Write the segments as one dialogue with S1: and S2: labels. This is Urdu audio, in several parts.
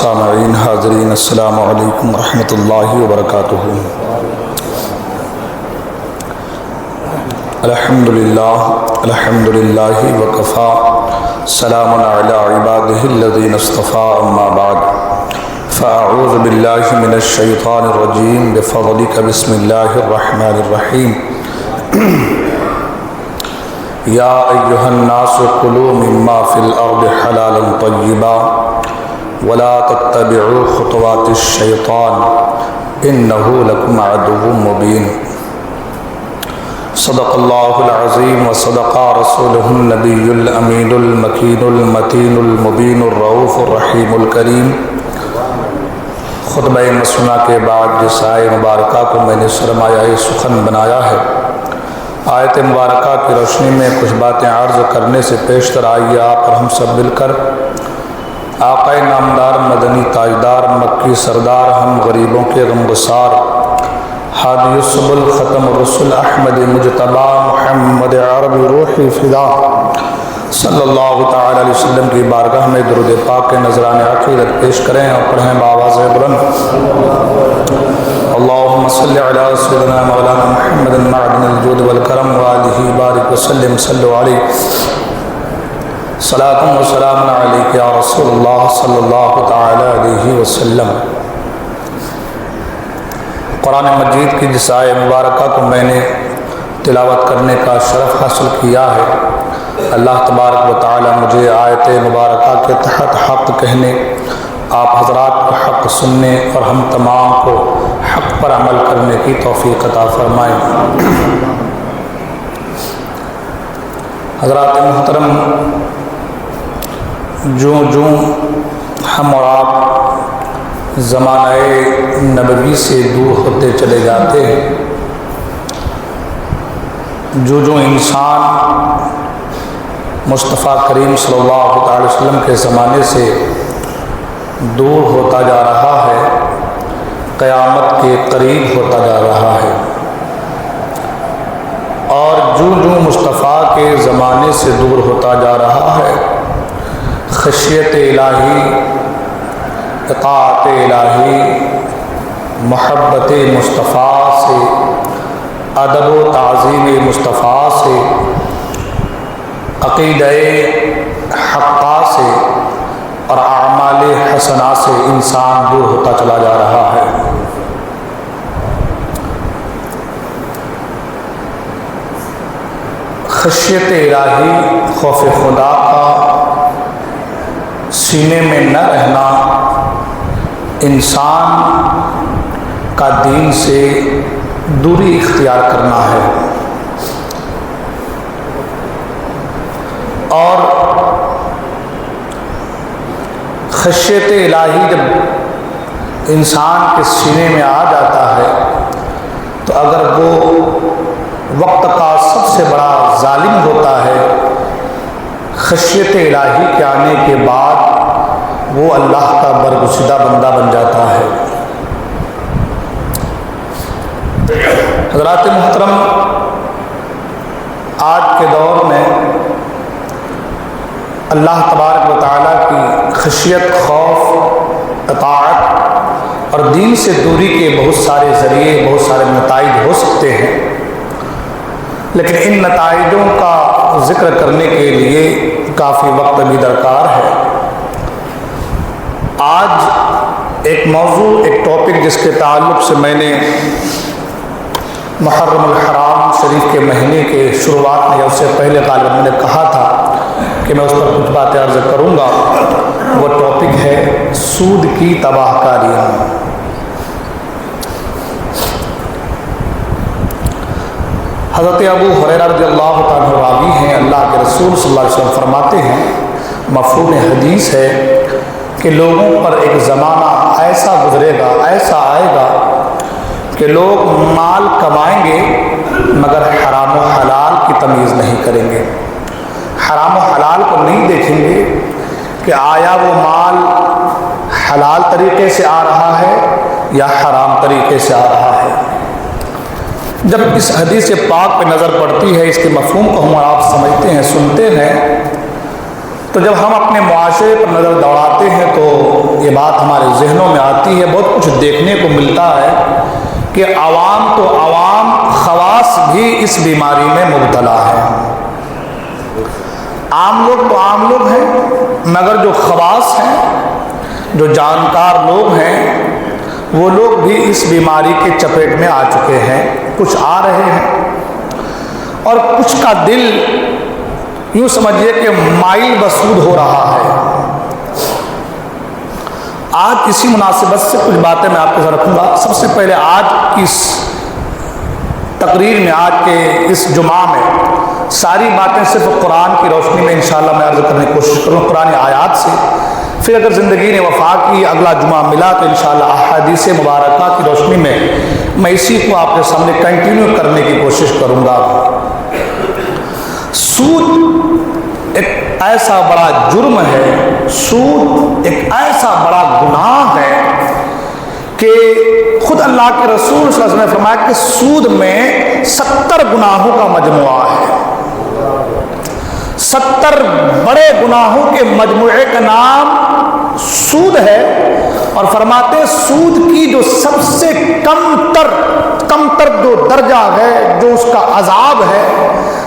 S1: سامعین حاضرین السلام علیکم ورحمۃ اللہ وبرکاتہ۔ الحمدللہ وکفا سلام علی عبادہ الذین اصطفیٰ اما بعد فاعوذ باللہ من الشیطان الرجیم بفضلک بسم اللہ الرحمن الرحیم۔ یا ایہا الناس کلوا مما فی الارض حلالا طیبا ولا تتبعوا خطوات الشیطان انہ لکم عدو مبین۔ صدق اللہ العظیم وصدق رسولہ النبی الامین المکین المتین المبین الرؤوف الرحیم الکریم۔ خطبہ مسنہ کے بعد جس آیت مبارکہ کو میں نے سرمایہ سخن بنایا ہے، آیت مبارکہ کی روشنی میں کچھ باتیں عرض کرنے سے پیشتر آئیے آپ اور ہم سب مل کر آقا نامدار مدنی تاجدار مکی سردار ہم غریبوں کے غمگسار ہادی السبل ختم الرسل احمد مجتبی محمد عربی روحی فدا صلی اللہ تعالی علیہ وسلم کی بارگاہ میں درود پاک کے نذران عقیدت پیش کریں اور پڑھیں بآواز بلند۔ اللہم صلی علی سیدنا مولانا محمد معدن الجود والکرم وآلہ بارک وسلم صلو علیہ صلاۃ و سلام علیک یا رسول اللہ صلی اللہ تعالی علیہ وسلم۔ قرآن مجید کی جس آیت مبارکہ کو میں نے تلاوت کرنے کا شرف حاصل کیا ہے، اللہ تبارک و تعالی مجھے آیت مبارکہ کے تحت حق کہنے، آپ حضرات کو حق سننے اور ہم تمام کو حق پر عمل کرنے کی توفیق عطا فرمائیں۔ حضرات محترم، جوں ہم اور آپ زمانہ نبوی سے دور ہوتے چلے جاتے ہیں، جو انسان مصطفیٰ کریم صلی اللہ علیہ وسلم کے زمانے سے دور ہوتا جا رہا ہے، قیامت کے قریب ہوتا جا رہا ہے، اور جو مصطفیٰ کے زمانے سے دور ہوتا جا رہا ہے، خشیت الہی، اطاعت الہی، محبت مصطفیٰ سے، ادب و تعظیم مصطفیٰ سے، عقیدہ حقہ سے اور اعمال حسنہ سے انسان دور ہوتا چلا جا رہا ہے۔ خشیت الہی، خوف خدا کا سینے میں نہ رہنا انسان کا دین سے دوری اختیار کرنا ہے، اور خشیت الہی جب انسان کے سینے میں آ جاتا ہے تو اگر وہ وقت کا سب سے بڑا ظالم ہوتا ہے، خشیت الہی کے آنے کے بعد وہ اللہ کا برگزیدہ بندہ بن جاتا ہے۔ حضرات محترم، آج کے دور میں اللہ تبارک و تعالیٰ کی خشیت، خوف، اطاعت اور دین سے دوری کے بہت سارے ذریعے، بہت سارے نتائج ہو سکتے ہیں، لیکن ان نتائجوں کا ذکر کرنے کے لیے کافی وقت بھی درکار ہے۔ آج ایک موضوع، ایک ٹاپک جس کے تعلق سے میں نے محرم الحرام شریف کے مہینے کے شروعات میں یا اس سے پہلے غالباً میں نے کہا تھا کہ میں اس پر کچھ باتیں عرض کروں گا، وہ ٹاپک ہے سود کی تباہ کاریاں۔ حضرت ابو ہریرہ رضی اللہ عنہ راوی ہیں، اللہ کے رسول صلی اللہ علیہ وسلم فرماتے ہیں، مفہوم حدیث ہے کہ لوگوں پر ایک زمانہ ایسا گزرے گا، ایسا آئے گا کہ لوگ مال کمائیں گے مگر حرام و حلال کی تمیز نہیں کریں گے، حرام و حلال کو نہیں دیکھیں گے کہ آیا وہ مال حلال طریقے سے آ رہا ہے یا حرام طریقے سے آ رہا ہے۔ جب اس حدیث پاک پہ نظر پڑتی ہے، اس کے مفہوم کو ہم آپ سمجھتے ہیں، سنتے ہیں، تو جب ہم اپنے معاشرے پر نظر دوڑاتے ہیں تو یہ بات ہمارے ذہنوں میں آتی ہے، بہت کچھ دیکھنے کو ملتا ہے کہ عوام تو عوام، خواص بھی اس بیماری میں مبتلا ہے۔ عام لوگ تو عام لوگ ہیں، مگر جو خواص ہیں، جو جانکار لوگ ہیں، وہ لوگ بھی اس بیماری کے چپیٹ میں آ چکے ہیں۔ کچھ آ رہے ہیں اور کچھ کا دل یوں سمجھیے کہ مائل بسود ہو رہا ہے۔ آج اسی مناسبت سے کچھ باتیں میں آپ کے ساتھ رکھوں گا۔ سب سے پہلے آج کی اس تقریر میں، آج کے اس جمعہ میں ساری باتیں صرف قرآن کی روشنی میں انشاءاللہ میں عرض کرنے کی کوشش کروں، قرآن آیات سے۔ پھر اگر زندگی نے وفا کی، اگلا جمعہ ملا تو انشاءاللہ احادیث مبارکہ کی روشنی میں اسی کو آپ کے سامنے کنٹینیو کرنے کی کوشش کروں گا۔ سود ایک ایسا بڑا جرم ہے، سود ایک ایسا بڑا گناہ ہے کہ خود اللہ کے رسول صلی اللہ علیہ وسلم نے فرمایا کہ سود میں 70 گناہوں کا مجموعہ ہے۔ 70 بڑے گناہوں کے مجموعے کا نام سود ہے، اور فرماتے ہیں سود کی جو سب سے کم تر جو درجہ ہے، جو اس کا عذاب ہے،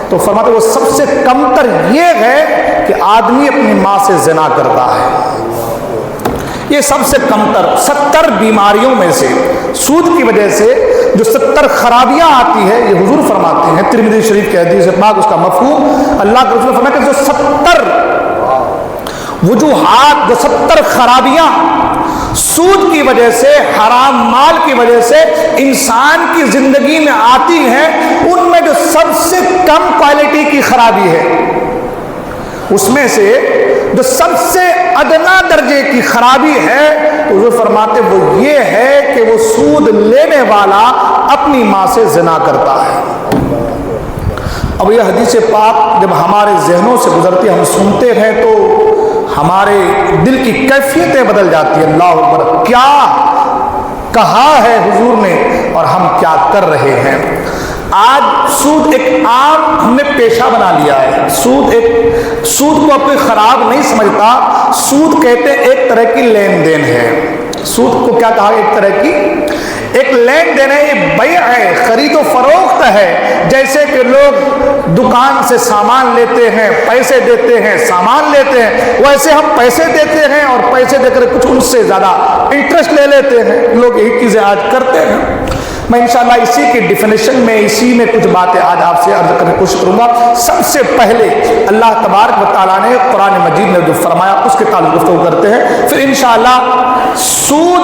S1: تو فرماتے ہیں وہ سب سے کم تر یہ ہے کہ آدمی اپنی ماں سے زنا کرتا ہے۔ یہ سب سے کم تر 70 بیماریوں میں سے سود کی وجہ سے جو 70 خرابیاں آتی ہے، یہ حضور فرماتے ہیں ترمذی شریف کے حدیث پاک، اس کا مفہوم اللہ کے رسول نے فرمایا کہ جو 70 وجوہات، جو 70 خرابیاں سود کی وجہ سے، حرام مال کی وجہ سے انسان کی زندگی میں آتی ہیں، ان میں جو سب سے کم کوالٹی کی خرابی ہے، اس میں سے جو سب سے ادنا درجے کی خرابی ہے، تو وہ فرماتے وہ یہ ہے کہ وہ سود لینے والا اپنی ماں سے زنا کرتا ہے۔ اب یہ حدیث پاک جب ہمارے ذہنوں سے گزرتی، ہم سنتے ہیں تو ہمارے دل کی کیفیتیں بدل جاتی ہیں۔ اللہ اکبر، کیا کہا ہے حضور نے اور ہم کیا کر رہے ہیں۔ آج سود ایک عام ہم نے پیشہ بنا لیا ہے۔ سود کو کوئی خراب نہیں سمجھتا۔ سود کہتے ہیں ایک طرح کی لین دین ہے۔ سود کو کیا کہا؟ ایک طرح کی ایک لین دین ہے، یہ بیع ہے، خرید و فروخت ہے۔ جیسے کہ لوگ دکان سے سامان لیتے ہیں، پیسے دیتے ہیں، سامان لیتے ہیں، ویسے ہم پیسے دیتے ہیں اور پیسے دے کر کچھ ان سے زیادہ انٹرسٹ لے لیتے ہیں۔ لوگ یہی چیزیں آج کرتے ہیں۔ میں انشاءاللہ اسی کی ڈیفینیشن میں، اسی میں کچھ باتیں آج آپ سے عرض کرنے کی کوشش کروں گا۔ سب سے پہلے اللہ تبارک و تعالیٰ نے قرآن مجید میں جو فرمایا اس کے تعلق گفتگو کرتے ہیں، پھر انشاءاللہ سود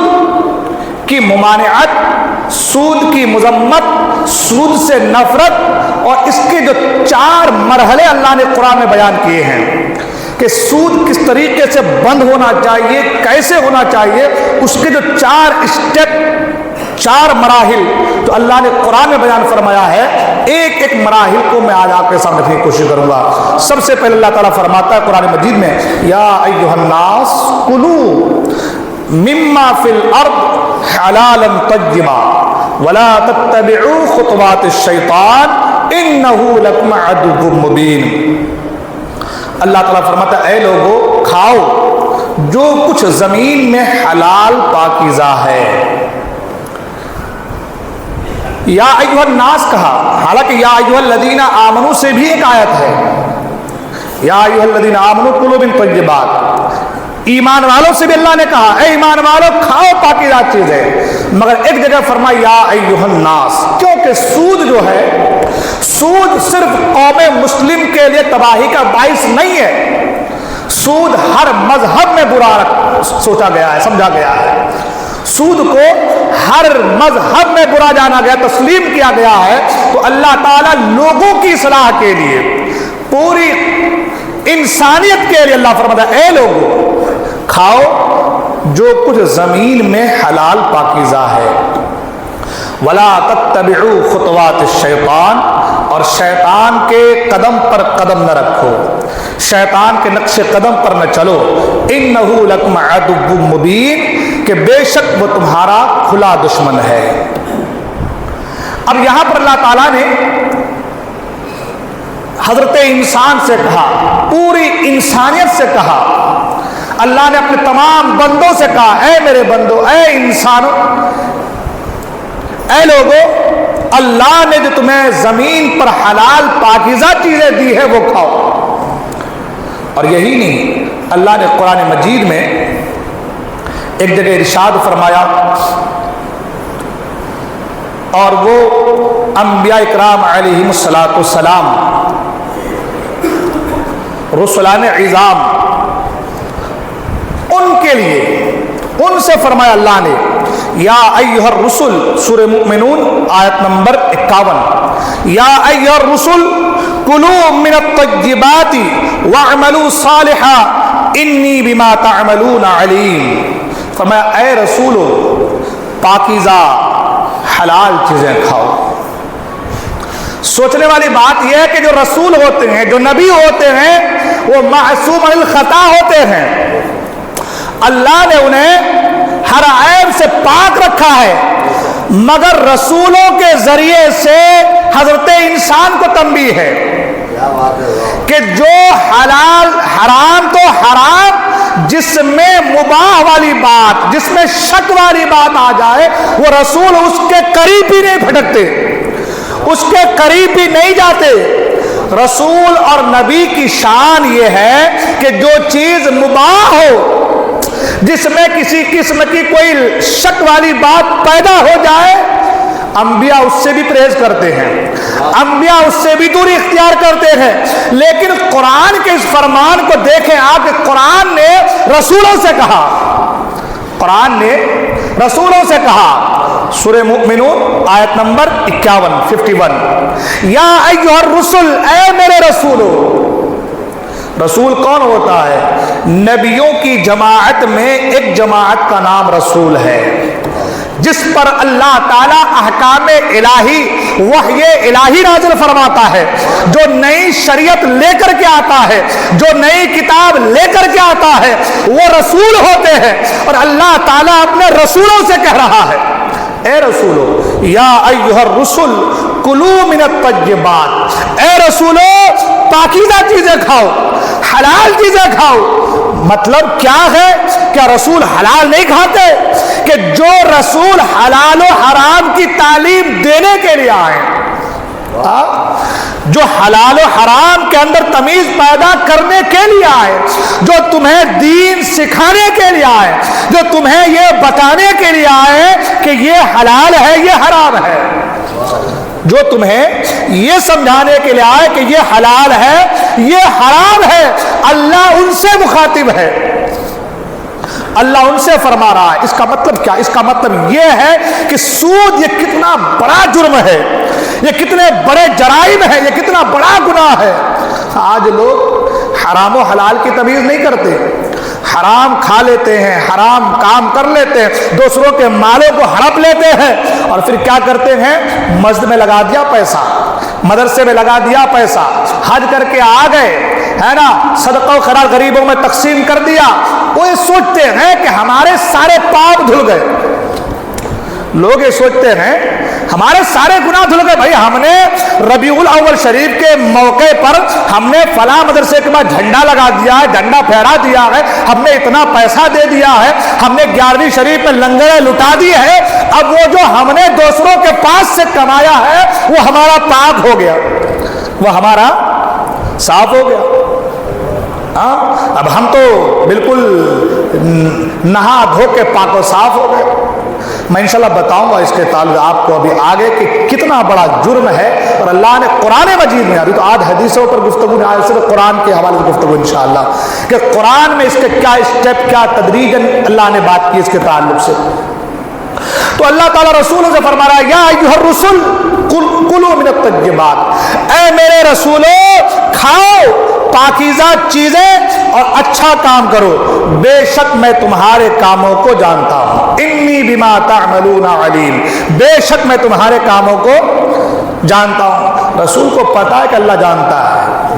S1: کی ممانعت، سود کی مذمت، سود سے نفرت، اور اس کے جو 4 مرحلے اللہ نے قرآن میں بیان کیے ہیں کہ سود کس طریقے سے بند ہونا چاہیے، کیسے ہونا چاہیے، اس کے جو 4 اسٹیپ، 4 مراحل تو اللہ نے قرآن میں بیان فرمایا ہے۔ ایک ایک مراحل کو میں آج آپ کے سامنے رکھنے کی کوشش کروں گا۔ سب سے پہلے اللہ تعالیٰ فرماتا ہے قرآن مجید میں، یا ایھا الناس کلوا مما فی الارض حلالا طیبا ولا تتبعوا خطوات الشیطان انہ لکم عدو مبین۔ اللہ تعالیٰ فرماتا ہے اے لوگو کھاؤ جو کچھ زمین میں حلال پاکیزہ ہے۔ یا ایھا الناس کہا، حالانکہ یا ایھا الذین آمنوا سے بھی ایک آیت ہے، یا ایھا الذین آمنوا کلوا من طیبات، ایمان والوں سے بھی اللہ نے کہا اے ایمان والوں کھاؤ پاکیزہ چیزیں، مگر ایک جگہ فرمایا یا ایھا الناس، کیونکہ سود جو ہے، سود صرف قوم مسلم کے لیے تباہی کا باعث نہیں ہے، سود ہر مذہب میں برا سوچا گیا ہے، سمجھا گیا ہے، سود کو ہر مذہب میں برا جانا گیا، تسلیم کیا گیا ہے۔ تو اللہ تعالیٰ لوگوں کی اصلاح کے لیے، پوری انسانیت کے لیے اللہ فرماتا ہے اے لوگوں کھاؤ جو کچھ زمین میں حلال پاکیزہ ہے، ولا تتبعوا خطوات الشیطان، اور شیطان کے قدم پر قدم نہ رکھو، شیطان کے نقش قدم پر نہ چلو، انہ لکم عدو مبین، کہ بے شک وہ تمہارا کھلا دشمن ہے۔ اب یہاں پر اللہ تعالیٰ نے حضرت انسان سے کہا، پوری انسانیت سے کہا، اللہ نے اپنے تمام بندوں سے کہا اے میرے بندو، اے انسانوں، اے لوگو، اللہ نے جو تمہیں زمین پر حلال پاکیزہ چیزیں دی ہے وہ کھاؤ۔ اور یہی نہیں، اللہ نے قرآن مجید میں ایک جگہ ارشاد فرمایا، اور وہ انبیاء اکرام علیہم السلام، رسولان عظام، ان کے لیے ان سے فرمایا اللہ نے یا ایھا الرسل، سورہ مومنون آیت نمبر 51، یا ایھا الرسل کلوا من الطیبات واعملوا صالحا انی بما تعملون علیم۔ فرمایا اے رسولو، پاکیزہ حلال چیزیں کھاؤ۔ سوچنے والی بات یہ ہے کہ جو رسول ہوتے ہیں، جو نبی ہوتے ہیں، وہ معصوم عن الخطا ہوتے ہیں۔ اللہ نے انہیں ہر عیب سے پاک رکھا ہے، مگر رسولوں کے ذریعے سے حضرت انسان کو تنبیہ ہے کہ جو حلال حرام تو حرام، جس میں مباح والی بات، جس میں شک والی بات آ جائے، وہ رسول اس کے قریب بھی نہیں پھٹکتے، اس کے قریب بھی نہیں جاتے۔ رسول اور نبی کی شان یہ ہے کہ جو چیز مباح ہو، جس میں کسی قسم کی کوئی شک والی بات پیدا ہو جائے، انبیاء اس سے بھی پرہیز کرتے ہیں، انبیاء اس سے بھی دوری اختیار کرتے ہیں۔ لیکن قرآن کے اس فرمان کو دیکھیں آپ کہ قرآن نے رسولوں سے کہا، قرآن نے رسولوں سے کہا، سورہ مومنون آیت نمبر 51، یا ایھا الرسل، اے میرے رسولو۔ رسول کون ہوتا ہے؟ نبیوں کی جماعت میں ایک جماعت کا نام رسول ہے، جس پر اللہ تعالیٰ احکام الہی، وحی الہی نازل فرماتا ہے، جو نئی شریعت لے کر کے آتا ہے، جو نئی کتاب لے کر کے آتا ہے، وہ رسول ہوتے ہیں۔ اور اللہ تعالیٰ اپنے رسولوں سے کہہ رہا ہے اے رسولو یا ایھا الرسل کلوا من الطیبات، اے رسولو پاکیزہ چیزیں کھاؤ، حلال چیزیں کھاؤ۔ مطلب کیا ہے؟ کیا رسول حلال نہیں کھاتے؟ کہ جو رسول حلال و حرام کی تعلیم دینے کے لیے آئے، جو حلال و حرام کے اندر تمیز پیدا کرنے کے لیے آئے، جو تمہیں دین سکھانے کے لیے آئے، جو تمہیں یہ بتانے کے لیے آئے کہ یہ حلال ہے یہ حرام ہے، جو تمہیں یہ سمجھانے کے لیے آئے کہ یہ حلال ہے یہ حرام ہے، اللہ ان سے مخاطب ہے، اللہ ان سے فرما رہا ہے۔ اس کا مطلب کیا؟ اس کا مطلب یہ ہے کہ سود یہ کتنا بڑا جرم ہے، یہ کتنے بڑے جرائم ہے، یہ کتنا بڑا گناہ ہے۔ آج لوگ حرام و حلال کی تمیز نہیں کرتے، حرام کھا لیتے ہیں، حرام کام کر لیتے ہیں، دوسروں کے مالوں کو ہڑپ لیتے ہیں، اور پھر کیا کرتے ہیں؟ مسجد میں لگا دیا پیسہ، مدرسے میں لگا دیا پیسہ، حج کر کے آ گئے، ہے نا، صدقہ و خیرات غریبوں میں تقسیم کر دیا۔ وہ یہ سوچتے ہیں کہ ہمارے سارے پاپ دھل گئے، لوگ یہ سوچتے ہیں ہمارے سارے گناہ دھل گئے۔ بھائی ہم نے ربیع الاول شریف کے موقع پر ہم نے فلاں مدرسے کے بعد جھنڈا لگا دیا ہے، جھنڈا پھہرا دیا ہے، ہم نے اتنا پیسہ دے دیا ہے، ہم نے 11ویں شریف میں لنگریں لٹا دی ہے، اب وہ جو ہم نے دوسروں کے پاس سے کمایا ہے وہ ہمارا پاک ہو گیا، وہ ہمارا صاف ہو گیا۔ اب ہم تو بالکل نہا دھو کے پاک و صاف ہو گئے۔ میں انشاءاللہ بتاؤں گا اس کے تعلق آپ کو ابھی آگے کہ کتنا بڑا جرم ہے، اور اللہ نے قرآن مجید میں، ابھی تو آج حدیثوں پر گفتگو نہیں، آج صرف قرآن کے حوالے سے گفتگو انشاءاللہ، کہ قرآن میں اس کے کیا اسٹیپ، کیا تدریجاً اللہ نے بات کی اس کے تعلق سے۔ تو اللہ تعالیٰ رسولوں سے فرما رہا ہے یا ایھا الرسل کلوا من الطیبات، اے میرے رسولو کھاؤ پاکیزہ چیزیں اور اچھا کام کرو، بے شک میں تمہارے کاموں کو جانتا ہوں، انی بما تعملون علیم، بے شک میں تمہارے کاموں کو جانتا ہوں۔ رسول کو پتا ہے کہ اللہ جانتا ہے،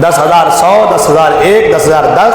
S1: 10,000 100, 10,000 1, 10,000 10,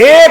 S1: 1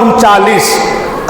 S1: 39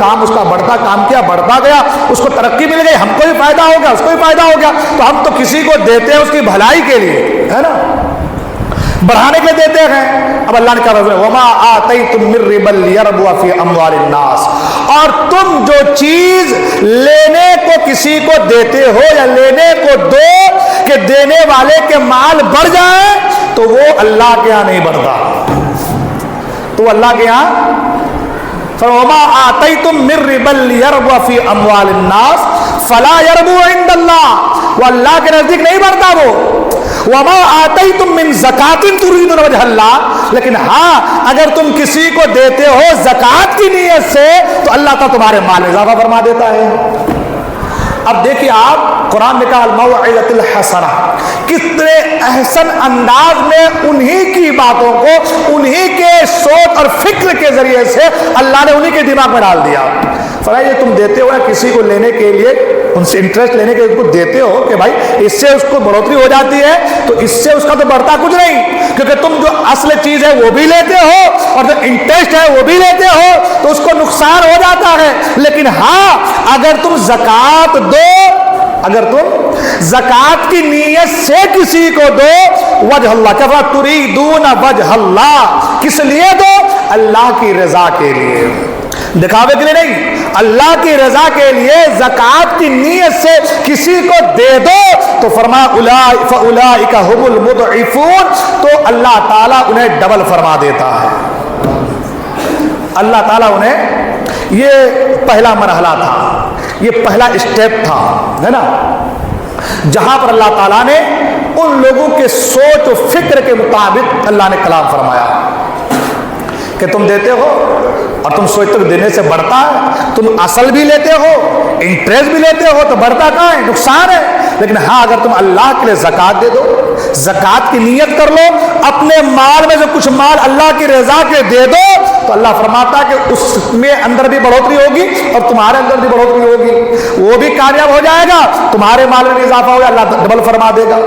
S1: کام اس کا کام کیا بڑھتا گیا، اس کو ترقی مل گئی، ہم کو بھی فائدہ ہو گیا، اس کو بھی فائدہ ہو گیا، تو ہم تو کسی کو دیتے ہیں اس کی بھلائی کے لیے، ہے نا، بڑھانے کے لیے دیتے ہیں۔ اب اللہ نے کہا وما آتیتم من ربا لیربو فی اموال الناس، اور تم جو چیز لینے کو کسی کو دیتے ہو یا لینے کو دو کہ دینے والے کے مال بڑھ جائے، تو وہ اللہ کے ہاں نہیں بڑھتا، تو اللہ کے ہاں فَوَمَا آتَيْتُم مِّن رِّبًا لِيَرْبُوَ فِي أَمْوَالِ النَّاسِ فَلَا يَرْبُو عِندَ اللَّهِ، وہ اللہ کے نزدیک نہیں بڑھتا وہ۔ وَمَا آتَيْتُم مِّن زَكَاةٍ تُرِيدُونَ وَجْهَ اللَّهِ، لیکن ہاں اگر تم کسی کو دیتے ہو زکوٰۃ کی نیت سے تو اللہ تعالیٰ تمہارے مال میں اضافہ فرما دیتا ہے۔ اب دیکھیے آپ، قرآن نے کہا الموعظۃ الحسنہ، کتنے احسن انداز میں انہی کی باتوں کو انہی کے سوچ اور فکر کے ذریعے سے اللہ نے انہی کے دماغ میں ڈال دیا۔ فرمایا یہ تم دیتے ہو نا کسی کو لینے کے لیے، ان سے انٹرسٹ لینے کے لیے دیتے ہو کہ بھائی اس سے اس کو بڑھوتری ہو جاتی ہے، تو اس سے اس کا تو بڑھتا کچھ نہیں، کیونکہ تم جو اصل چیز ہے وہ بھی لیتے ہو اور جو انٹرسٹ ہے وہ بھی لیتے ہو، تو اس کو نقصان ہو جاتا ہے۔ لیکن ہاں اگر تم زکوٰۃ دو، اگر تم زکوٰۃ کی نیت سے کسی کو دو، وجہ اللہ، کیا تریدون وجہ اللہ، کس لیے دو؟ اللہ کی رضا کے لیے، دکھاوے کے لیے نہیں، اللہ کی رضا کے لیے زکوٰۃ کی نیت سے کسی کو دے دو، تو فرمایا فَأُولَٰئِكَ هُمُ الْمُضْعِفُونَ، تو اللہ تعالیٰ انہیں ڈبل فرما دیتا ہے۔ اللہ تعالیٰ انہیں، یہ پہلا مرحلہ تھا، یہ پہلا اسٹیپ تھا، ہے نا، جہاں پر اللہ تعالیٰ نے ان لوگوں کے سوچ و فکر کے مطابق اللہ نے کلام فرمایا کہ تم دیتے ہو اور تم سوچتے ہو دینے سے بڑھتا ہے، تم اصل بھی لیتے ہو انٹرسٹ بھی لیتے ہو تو بڑھتا کہاں ہے، نقصان ہے۔ لیکن ہاں اگر تم اللہ کے لیے زکوٰۃ دے دو، زکوٰۃ کی نیت کر لو، اپنے مال میں سے کچھ مال اللہ کی رضا کے دے دو، تو اللہ فرماتا ہے کہ اس میں اندر بھی بڑھوتری ہوگی اور تمہارے اندر بھی بڑھوتری ہوگی، وہ بھی کامیاب ہو جائے گا، تمہارے مال میں بھی اضافہ ہوگا، اللہ ڈبل فرما دے گا۔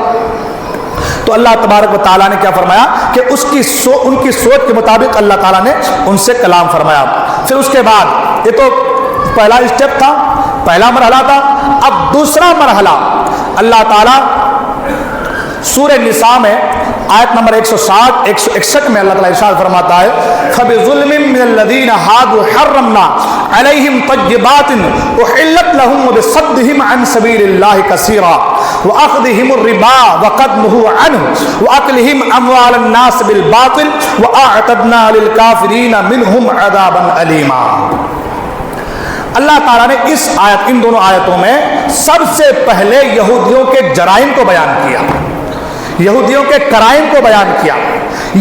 S1: تو اللہ تبارک و تعالیٰ نے کیا فرمایا کہ ان کی سوچ کے مطابق اللہ تعالیٰ نے ان سے کلام فرمایا۔ پھر اس کے بعد، یہ تو پہلا اسٹیپ تھا، پہلا مرحلہ تھا۔ اب دوسرا مرحلہ اللہ تعالیٰ سورہ نساء میں آیت نمبر 160 161 میں اللہ تعالیٰ ارشاد فرماتا ہے فَبِظُلْمٍ مِّنَ الَّذِينَ هَادُوا حَرَّمْنَا عَلَيْهِمْ طَيِّبَاتٍ أُحِلَّتْ لَهُمْ وَبِصَدِّهِمْ عَنْ سَبِيلِ اللَّهِ كَثِيرًا وَأَخْذِهِمُ الرِّبَا وَقَدْ نُهُوا عَنْهُ وَأَكْلِهِمْ أَمْوَالَ النَّاسِ بِالْبَاطِلِ وَأَعْتَدْنَا لِلْكَافِرِينَ مِنْهُمْ عَذَابًا أَلِيمًا۔ اللہ تعالیٰ نے ان دونوں آیتوں میں سب سے پہلے یہودیوں کے جرائم کو بیان کیا، یہودیوں کے کرائم کو بیان کیا،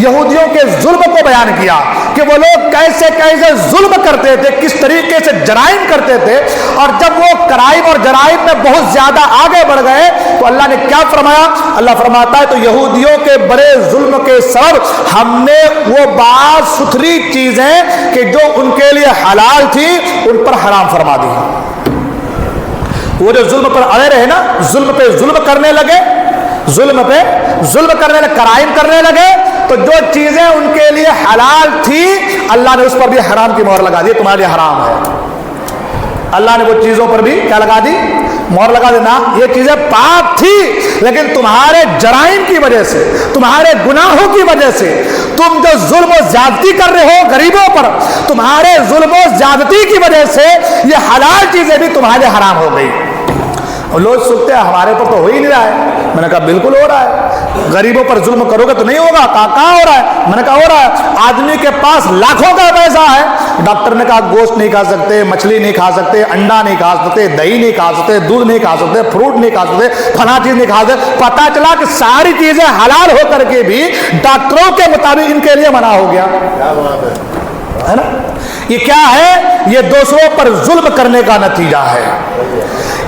S1: یہودیوں کے ظلم کو بیان کیا کہ وہ لوگ کیسے کیسے ظلم کرتے تھے، کس طریقے سے جرائم کرتے تھے، اور جب وہ کرائم اور جرائم میں بہت زیادہ آگے بڑھ گئے تو اللہ نے کیا فرمایا؟ اللہ فرماتا ہے تو یہودیوں کے بڑے ظلم کے سبب ہم نے وہ بعض ستھری چیزیں کہ جو ان کے لیے حلال تھی ان پر حرام فرما دی۔ وہ جو ظلم پر اڑے رہے نا، ظلم پہ ظلم کرنے لگے، ظلم پہ ظلم کرنے لگے، کرائم کرنے لگے، تو جو چیزیں ان کے لیے حلال تھی اللہ نے اس پر بھی حرام کی مہر لگا دی، تمہارے لیے حرام ہے۔ اللہ نے وہ چیزوں پر بھی کیا لگا دی؟ مہر لگا دینا، یہ چیزیں پاک تھی لیکن تمہارے جرائم کی وجہ سے، تمہارے گناہوں کی وجہ سے، تم جو ظلم و زیادتی کر رہے ہو غریبوں پر، تمہارے ظلم و زیادتی کی وجہ سے یہ حلال چیزیں بھی تمہارے لیے حرام ہو گئی۔ اور لوگ سنتے ہیں ہمارے پر تو ہو ہی نہیں رہا ہے، میں نے کہا بالکل ہو رہا ہے، غریبوں پر ظلم کرو گے تو نہیں ہوگا، کہاں ہو رہا ہے؟ میں نے کہا ہو رہا ہے، آدمی کے پاس لاکھوں کا پیسہ ہے، ڈاکٹر نے کہا گوشت نہیں کھا سکتے، مچھلی نہیں کھا سکتے، انڈا نہیں کھا سکتے، دہی نہیں کھا سکتے، دودھ نہیں کھا سکتے، فروٹ نہیں کھا سکتے، فلاں چیز نہیں کھا سکتے، پتہ چلا کہ ساری چیزیں حلال ہو کر کے بھی ڈاکٹروں کے مطابق ان کے لیے منع ہو گیا، ہے نا؟ یہ کیا ہے؟ یہ دوسروں پر ظلم کرنے کا نتیجہ ہے،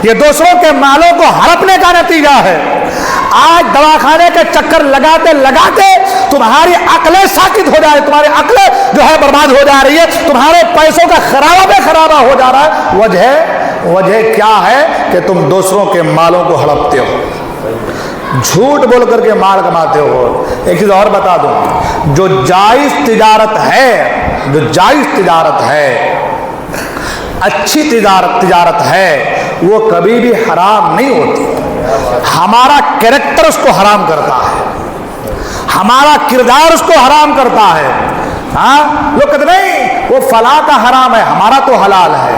S1: یہ دوسروں کے مالوں کو ہڑپنے کا نتیجہ ہے۔ آج دواخانے کے چکر لگاتے لگاتے تمہاری عقلیں ساکت ہو جائے، تمہاری عقلیں جو ہے برباد ہو جا رہی ہے، تمہارے پیسوں کا خرابہ پہ خرابہ ہو جا رہا ہے۔ وجہ کیا ہے کہ تم دوسروں کے مالوں کو ہڑپتے ہو، جھوٹ بول کر کے مال کماتے ہو۔ ایک چیز اور بتا دوں، جو جائز تجارت ہے جو جائز تجارت ہے، اچھی تجارت ہے، وہ کبھی بھی حرام نہیں ہوتی۔ ہمارا کریکٹر اس کو حرام کرتا ہے، ہمارا کردار اس کو حرام کرتا ہے۔ ہاں لوگ کہتے نہیں وہ فلاں کا حرام ہے، ہمارا تو حلال ہے،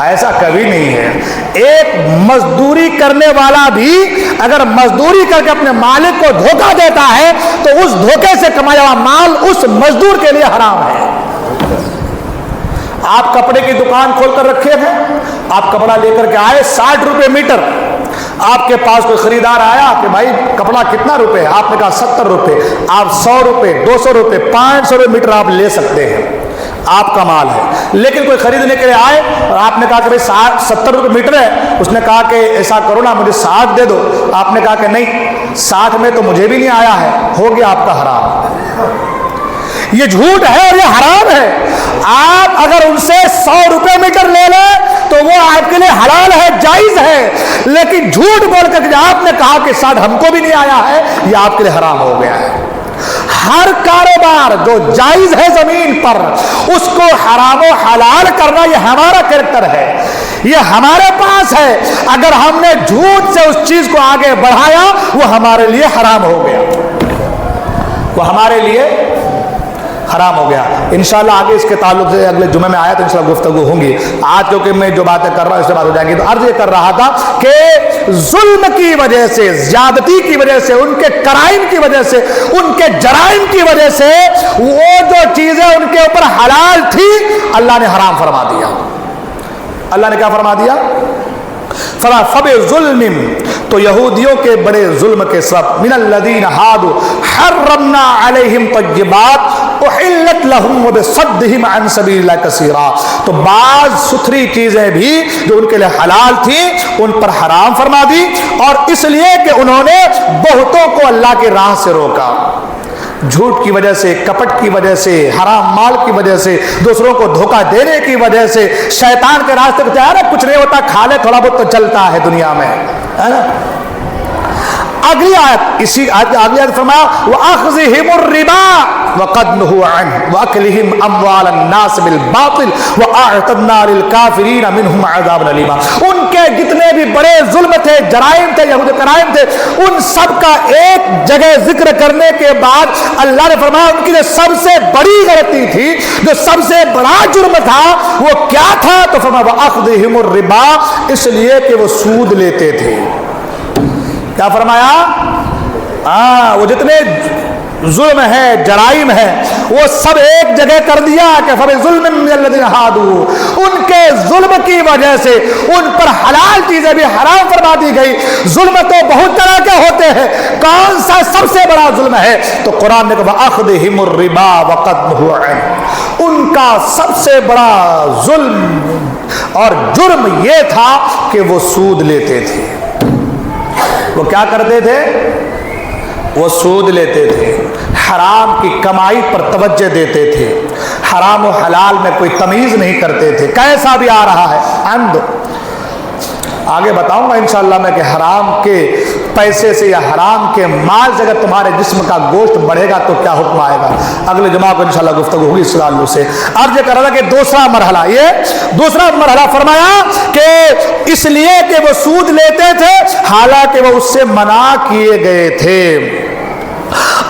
S1: ایسا کبھی نہیں ہے۔ ایک مزدوری کرنے والا بھی اگر مزدوری کر کے اپنے مالک کو دھوکہ دیتا ہے تو اس دھوکے سے کمایا ہوا مال اس مزدور کے لیے حرام ہے۔ آپ کپڑے کی دکان کھول کر رکھے ہیں، آپ کپڑا لے کر کے آئے 60 روپے میٹر، آپ کے پاس کوئی خریدار آیا کہ بھائی کپڑا کتنا روپے، آپ نے کہا 70 روپے، آپ 100 روپے 200 روپے 500 روپے میٹر آپ لے سکتے ہیں، آپ کا مال ہے۔ لیکن کوئی خریدنے کے لیے آئے اور آپ نے کہا کہ بھائی 70 روپے میٹر ہے، اس نے کہا کہ ایسا کرو نا مجھے 60 دے دو، آپ نے کہا کہ نہیں 60 میں تو مجھے بھی نہیں آیا ہے، ہو گیا آپ کا حرام۔ یہ جھوٹ ہے اور یہ حرام ہے۔ آپ اگر ان سے 100 روپے میٹر لے لیں تو وہ آپ کے لیے حلال ہے، جائز ہے، لیکن جھوٹ بول کر آپ نے کہا کہ 60 ہم کو بھی نہیں آیا ہے، یہ آپ کے لیے حرام ہو گیا ہے۔ ہر کاروبار جو جائز ہے زمین پر اس کو حرام و حلال کرنا یہ ہمارا کریکٹر ہے، یہ ہمارے پاس ہے۔ اگر ہم نے جھوٹ سے اس چیز کو آگے بڑھایا وہ ہمارے لیے حرام ہو گیا، وہ ہمارے لیے حرام ہو گیا۔ انشاءاللہ آگے اس کے تعلق سے اگلے جمعے میں آیا تو انشاءاللہ گفتگو ہوں گی۔ آج کیونکہ میں جو باتیں کر رہا ہوں اس سے بات ہو جائیں گی، تو عرض یہ کر رہا تھا کہ ظلم کی وجہ سے، زیادتی کی وجہ سے، ان کے کرائم کی وجہ سے، ان کے جرائم کی وجہ سے وہ جو چیزیں ان کے اوپر حلال تھی اللہ نے حرام فرما دیا۔ اللہ نے کیا فرما دیا؟ فَبِظُلْمٍ، تو یہودیوں کے بڑے ظلم کے سبب، من الذین ہادوا حرمنا علیہم طیبات احلت لہم وبصدہم عن سبیل اللہ کثیرا، تو بعض ستھری چیزیں بھی جو ان کے لیے حلال تھیں ان پر حرام فرما دی، اور اس لیے کہ انہوں نے بہتوں کو اللہ کے راہ سے روکا، جھوٹ کی وجہ سے، کپٹ کی وجہ سے، حرام مال کی وجہ سے، دوسروں کو دھوکہ دینے کی وجہ سے، شیطان کے راستے پہ جا رہا کچھ نہیں ہوتا، کھا لے تھوڑا بہت تو چلتا ہے دنیا میں، ہے نا؟ اگلی آیت، اسی آیت اگلی آیت فرمایا وَأَخْذِهِمُ الرِّبَا وَقَدْ نُهُوا عَنْهُ وَأَكْلِهِمْ أَمْوَالَ النَّاسِ بِالْبَاطِلِ وَأَعْتَدْنَا لِلْكَافِرِينَ مِنْهُمْ عَذَابًا أَلِيمًا۔ ان کے جتنے بھی بڑے ظلم تھے، جرائم تھے، یہود کرائم تھے، ان سب کا ایک جگہ ذکر کرنے کے بعد اللہ نے فرمایا ان کی جو سب سے بڑی غلطی تھی، جو سب سے بڑا جرم تھا وہ کیا تھا؟ تو فرمایا وَأَخْذِهِمُ الرِّبَا، اس لیے کہ وہ سود لیتے تھے۔ کیا فرمایا؟ وہ جتنے ظلم ہے، جرائم ہے، وہ سب ایک جگہ کر دیا کہ فَبِظُلْمٍ مِّنَ الَّذِينَ هَادُوا، ان کے ظلم کی وجہ سے ان پر حلال چیزیں بھی حرام فرما دی گئی۔ ظلم تو بہت طرح کے ہوتے ہیں، کون سا سب سے بڑا ظلم ہے؟ تو قرآن نے کہا وَأَخْذِهِمُ الرِّبَا وَقَدْ نُهُوا عَنْهُ، ان کا سب سے بڑا ظلم اور جرم یہ تھا کہ وہ سود لیتے تھے۔ وہ کیا کرتے تھے؟ وہ سود لیتے تھے، حرام کی کمائی پر توجہ دیتے تھے، حرام و حلال میں کوئی تمیز نہیں کرتے تھے۔ کیسا بھی آ رہا ہے اندھ، آگے بتاؤں گا انشاءاللہ میں کہ حرام کے پیسے سے یا حرام کے مال سے اگر تمہارے جسم کا گوشت بڑھے گا تو کیا حکم آئے گا، اگلے جمعہ کو انشاءاللہ گفتگو ہوگی اس تعلق سے۔ عرض کر رہا تھا کہ دوسرا مرحلہ، یہ دوسرا مرحلہ فرمایا کہ اس لیے کہ وہ سود لیتے تھے حالانکہ وہ اس سے منع کیے گئے تھے،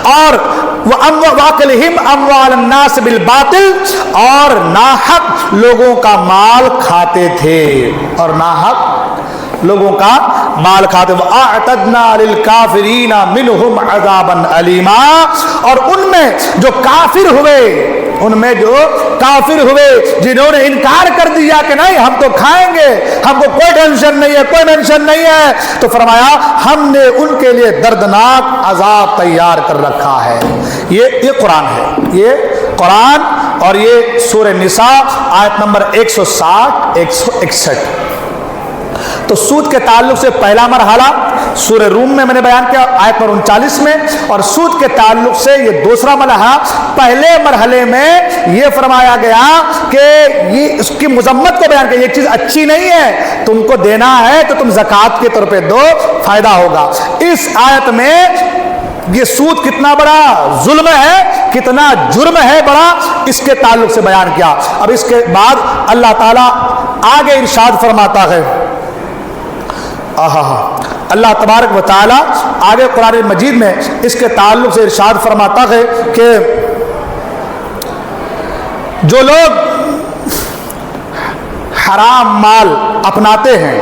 S1: اور وَأَكْلِهِمْ أَمْوَالَ النَّاسِ بِالْبَاطِلِ، اور ناحق لوگوں کا مال کھاتے تھے، اور ناحق لوگوں کا مال کھاتے۔ وَأَعْتَدْنَا لِلْكَافِرِينَ مِنْهُمْ عَذَابًا أَلِيمًا، اور ان میں جو کافر ہوئے، ان میں جو کافر ہوئے جنہوں نے انکار کر دیا کہ نہیں ہم تو کھائیں گے، ہم کو کوئی ٹینشن نہیں ہے، کوئی ٹینشن نہیں ہے، تو فرمایا ہم نے ان کے لیے دردناک عذاب تیار کر رکھا ہے۔ یہ قرآن ہے، یہ قرآن، اور یہ سورہ نساء آیت نمبر 160 161۔ تو سود کے تعلق سے پہلا مرحلہ سورہ روم میں نے بیان کیا آیت نمبر 39 میں، اور سود کے تعلق سے یہ دوسرا مرحلہ۔ پہلے مرحلے میں یہ فرمایا گیا کہ یہ اس کی مذمت کو بیان کیا، یہ چیز اچھی نہیں ہے، تم کو دینا ہے تو تم زکوٰۃ کے طور پہ دو، فائدہ ہوگا۔ اس آیت میں یہ سود کتنا بڑا ظلم ہے، کتنا جرم ہے بڑا، اس کے تعلق سے بیان کیا۔ اب اس کے بعد اللہ تعالیٰ آگے ارشاد فرماتا ہے، اللہ تبارک و تعالیٰ آگے قرآن مجید میں اس کے تعلق سے ارشاد فرماتا ہے کہ جو لوگ حرام مال اپناتے ہیں،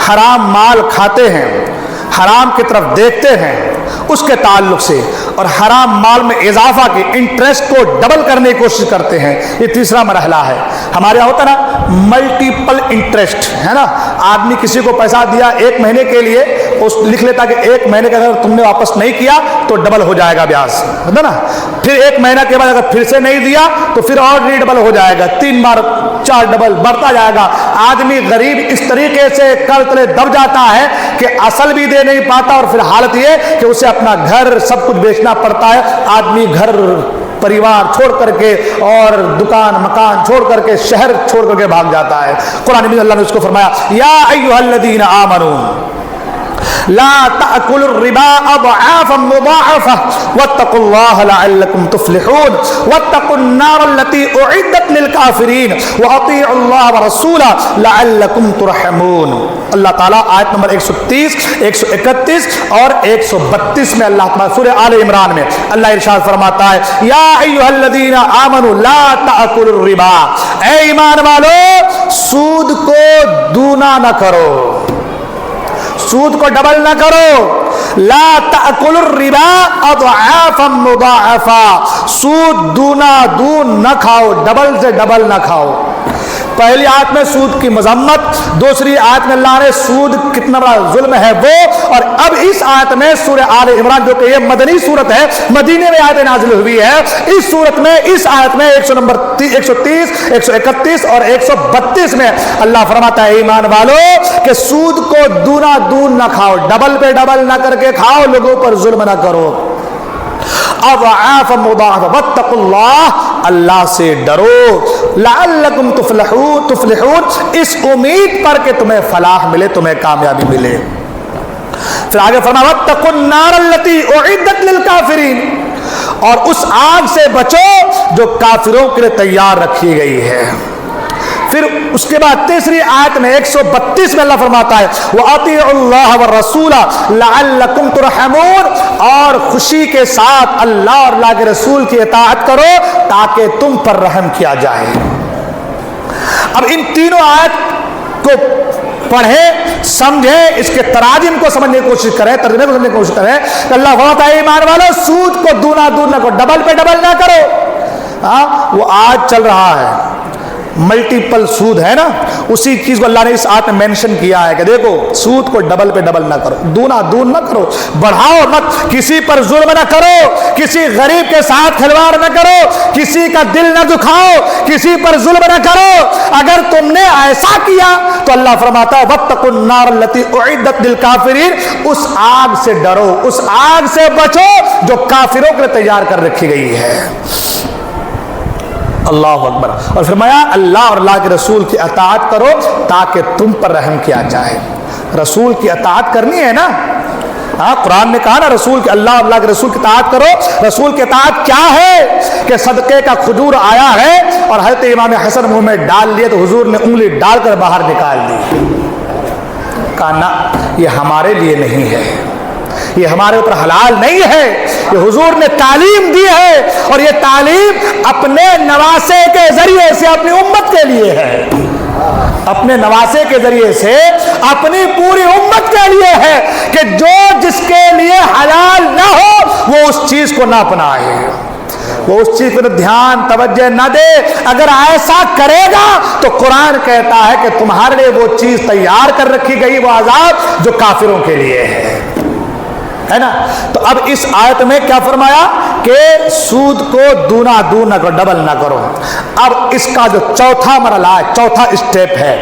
S1: حرام مال کھاتے ہیں، حرام کی طرف دیکھتے ہیں، اس کے تعلق سے، اور حرام مال میں اضافہ کے انٹرسٹ کو ڈبل کرنے کی کوشش کرتے ہیں، یہ تیسرا مرحلہ ہے۔ ہمارے یہاں ہوتا ہے نا ملٹیپل انٹرسٹ، ہے نا، آدمی کسی کو پیسہ دیا 1 مہینے کے لیے، اس لکھ لیتا کہ 1 مہینے کا اگر تم نے واپس نہیں کیا تو ڈبل ہو جائے گا بیاج، ہے نا، پھر 1 مہینہ کے بعد اگر پھر سے نہیں دیا تو پھر اور ڈبل ہو جائے گا، 3 بار 4 ڈبل بڑھتا جائے گا۔ آدمی غریب اس طریقے سے قرض تلے دب جاتا ہے کہ اصل بھی دے نہیں پاتا، اور پھر حالت یہ کہ اسے اپنا گھر سب کچھ بیچنا پڑتا ہے۔ آدمی گھر پریوار چھوڑ کر کے اور دکان مکان چھوڑ کر کے شہر چھوڑ کر کے بھاگ جاتا ہے۔ قرآن میں اللہ نے اس کو فرمایا، یا ایھا الذین آمنوا لا تأكلوا الربا أضعافا مضاعفة واتقوا الله لعلكم تفلحون واتقوا النار التي أعدت للكافرين وأطيعوا الله ورسوله لعلكم ترحمون۔ اللہ تعالیٰ آیت نمبر 130، 131 اور 132 میں اللہ تعالیٰ سورہ آل عمران میں اللہ ارشاد فرماتا ہے، یا ایھا الذین آمنوا لا تأکلوا الربا، اے ایمان والو سود کو دونا نہ کرو، سود کو ڈبل نہ کرو، لا تأکلوا الربا اضعافا مضاعفا، سود دونا دون نہ کھاؤ، ڈبل سے ڈبل نہ کھاؤ۔ پہلی آیت میں سود کی مذمت، دوسری آیت میں اللہ نے سود کتنا بڑا ظلم ہے وہ، اور اب اس آیت میں سورہ آل عمران جو کہ یہ مدنی صورت ہے، مدینے میں آیت نازل ہوئی ہے، اس صورت میں اس آیت میں 130، 131 اور 132 میں اللہ فرماتا ہے، ایمان والو کہ سود کو دونا دون نہ کھاؤ، ڈبل پہ ڈبل نہ کر کے کھاؤ، لوگوں پر ظلم نہ کرو۔ اضعاف مضاعف واتقوا اللہ، اللہ سے ڈرو، لعلکم تفلحون، اس امید پر کہ تمہیں فلاح ملے، تمہیں کامیابی ملے۔ پھر آگے فرمایا واتقوا النار التي اعدت للکافرین، اور اس آگ سے بچو جو کافروں کے لیے تیار رکھی گئی ہے۔ پھر اس کے بعد تیسری آیت میں 132 میں اللہ فرماتا ہے وَأَطِيعُوا اللَّهَ وَالرَّسُولَ لَعَلَّكُمْ تُرْحَمُونَ، اور خوشی کے ساتھ اللہ اور اللہ کے رسول کی اطاعت کرو تاکہ تم پر رحم کیا جائے۔ اب ان تینوں آیت کو پڑھیں، سمجھیں، اس کے تراجم کو سمجھنے کی کوشش کریں، ترجمے کو سمجھنے کی کوشش کریں کہ اللہ فرماتا ہے ایمان والو سود کو دونا دون نہ کرو، ڈبل پہ ڈبل نہ کرو۔ وہ آج چل رہا ہے ملٹیپل سود، ہے نا، اسی چیز کو اللہ نے اس آیت میں مینشن کیا ہے کہ دیکھو سود کو ڈبل پہ ڈبل نہ کرو، دونا دون نہ کرو، بڑھاؤ مت، کسی پر ظلم نہ کرو، کسی غریب کے ساتھ کھلواڑ نہ کرو، کسی کا دل نہ دکھاؤ، کسی پر ظلم نہ کرو۔ اگر تم نے ایسا کیا تو اللہ فرماتا ہے واتقوا النار التي اعدت للکافرین، اس آگ سے ڈرو، اس آگ سے بچو جو کافروں کے لیے تیار کر رکھی گئی ہے۔ اللہ اکبر۔ اور فرمایا اللہ اور اللہ کے رسول کی اطاعت کرو تاکہ تم پر رحم کیا جائے۔ رسول کی اطاعت کرنی ہے نا، قرآن نے کہا نا رسول کے، اللہ اور اللہ کے رسول کی اطاعت کرو۔ رسول کی اطاعت کیا ہے کہ صدقے کا کھجور آیا ہے اور حضرت امام حسن منہ میں ڈال لیے تو حضور نے انگلی ڈال کر باہر نکال دی، کہا نہ یہ ہمارے لیے نہیں ہے، یہ ہمارے اوپر حلال نہیں ہے، یہ حضور نے تعلیم دی ہے، اور یہ تعلیم اپنے نواسے کے ذریعے سے اپنی امت کے لیے ہے، اپنے نواسے کے ذریعے سے اپنی پوری امت کے لیے ہے کہ جو جس کے لیے حلال نہ ہو وہ اس چیز کو نہ اپنائے، وہ اس چیز پر دھیان توجہ نہ دے۔ اگر ایسا کرے گا تو قرآن کہتا ہے کہ تمہارے لیے وہ چیز تیار کر رکھی گئی، وہ عذاب جو کافروں کے لیے ہے نا۔ تو اب اس آیت میں کیا فرمایا کہ سود کو دونا دون نہ کرو، ڈبل نہ کرو۔ اب اس کا جو چوتھا مرحلہ ہے، چوتھا اسٹیپ ہے،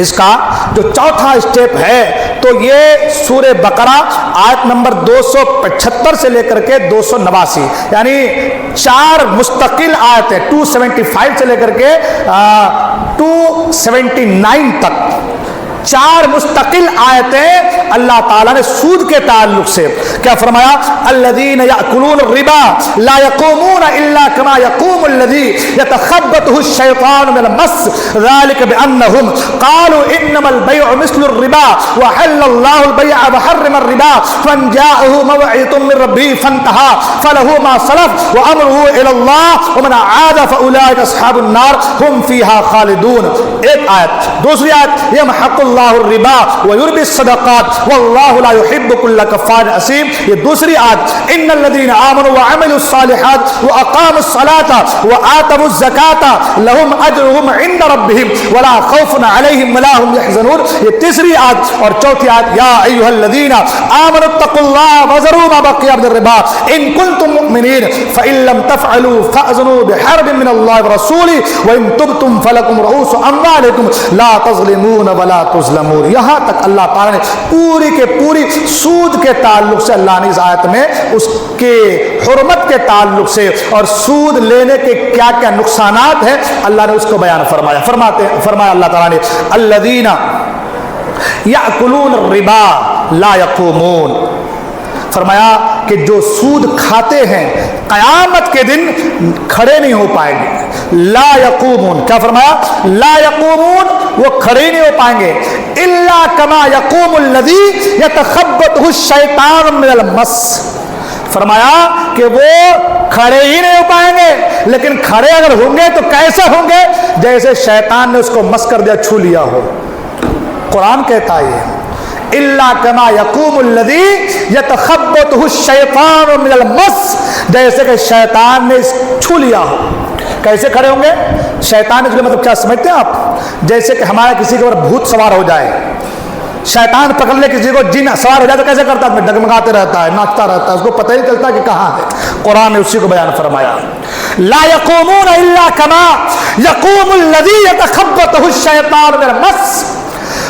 S1: اس کا جو چوتھا اسٹیپ ہے تو یہ سورہ بقرہ آیت نمبر 275 سے لے کر کے 289، یعنی 4 مستقل آیتیں 275 سے لے کر کے 279 تک، 4 مستقل آیتیں اللہ تعالیٰ نے سود کے تعلق سے کیا فرمایا؟ الذین یأکلون الربا لا یقومون الا کما یقوم الذی یتخبطہ الشیطان من المس ذلک بانہم قالوا انما البیع مثل الربا وحل اللہ البیع وحرم الربا فمن جاءہ موعظۃ من ربہ فانتہى فلہ ما سلف وامرہ الی اللہ ومن عاد فاولئک اصحاب النار هم فیہا خالدون. ایک آیت. دوسری آیت یمحق اللہ الربا ویربی الصدقات واللہ لا يحب كل كفار اثیم. یہ دوسری آیت ان الذین آمنوا وعملوا الصالحات واقاموا الصلاة وآتوا الزکاة لهم اجرهم عند ربهم ولا خوف علیہم ولا هم يحزنون. یہ تیسری آیت. اور چوتھی آیت یا ایھا الذین آمنوا اتقوا اللہ وذروا ما بقی من الربا ان کنتم مؤمنین فإن لم تفعلوا فأذنوا بحرب من اللہ ورسولہ وإن تبتم فلکم رؤوس اموالکم لا تظلمون ولا تظلمون. یہاں تک اللہ تعالیٰ نے پوری کے پوری سود کے تعلق سے اللہ نے اس آیت میں اس کے حرمت کے تعلق سے اور سود لینے کے کیا کیا نقصانات ہیں اللہ نے اس کو بیان فرمایا. فرمایا اللہ تعالیٰ نے الذین یأکلون الربا لا یقومون. فرمایا کہ جو سود کھاتے ہیں قیامت کے دن کھڑے نہیں ہو پائیں گے. لا یقومون. کیا فرمایا؟ لا یقومون. وہ کھڑے نہیں ہو پائیں گے الا کما یقوم الذی یتخبطہ الشیطان من المس. فرمایا کہ وہ کھڑے ہی نہیں ہو پائیں گے لیکن کھڑے اگر ہوں گے تو کیسے ہوں گے؟ جیسے شیطان نے اس کو مس کر دیا, چھو لیا ہو. قرآن کہتا ہے یہ الا کما یقوم الذی یتخبطہ الشیطان من المس, جیسے کہ شیطان نے چھو لیا ہو. کیسے کھڑے ہوں گے؟ شیطان اس کا مطلب کیا سمجھتے ہیں آپ؟ جیسے کہ ہمارا کسی کے اوپر بھوت سوار ہو جائے, شیطان پکڑ لے کسی کو, جن سوار ہو جائے تو کیسے کرتا ہے؟ ڈگمگاتے رہتا ہے, ناچتا رہتا ہے, اس کو پتہ ہی چلتا کہ کہاں ہے. قرآن نے اسی کو بیان فرمایا لا یقومون الا کما یقوم الذی یتخبطہ الشیطان من المس.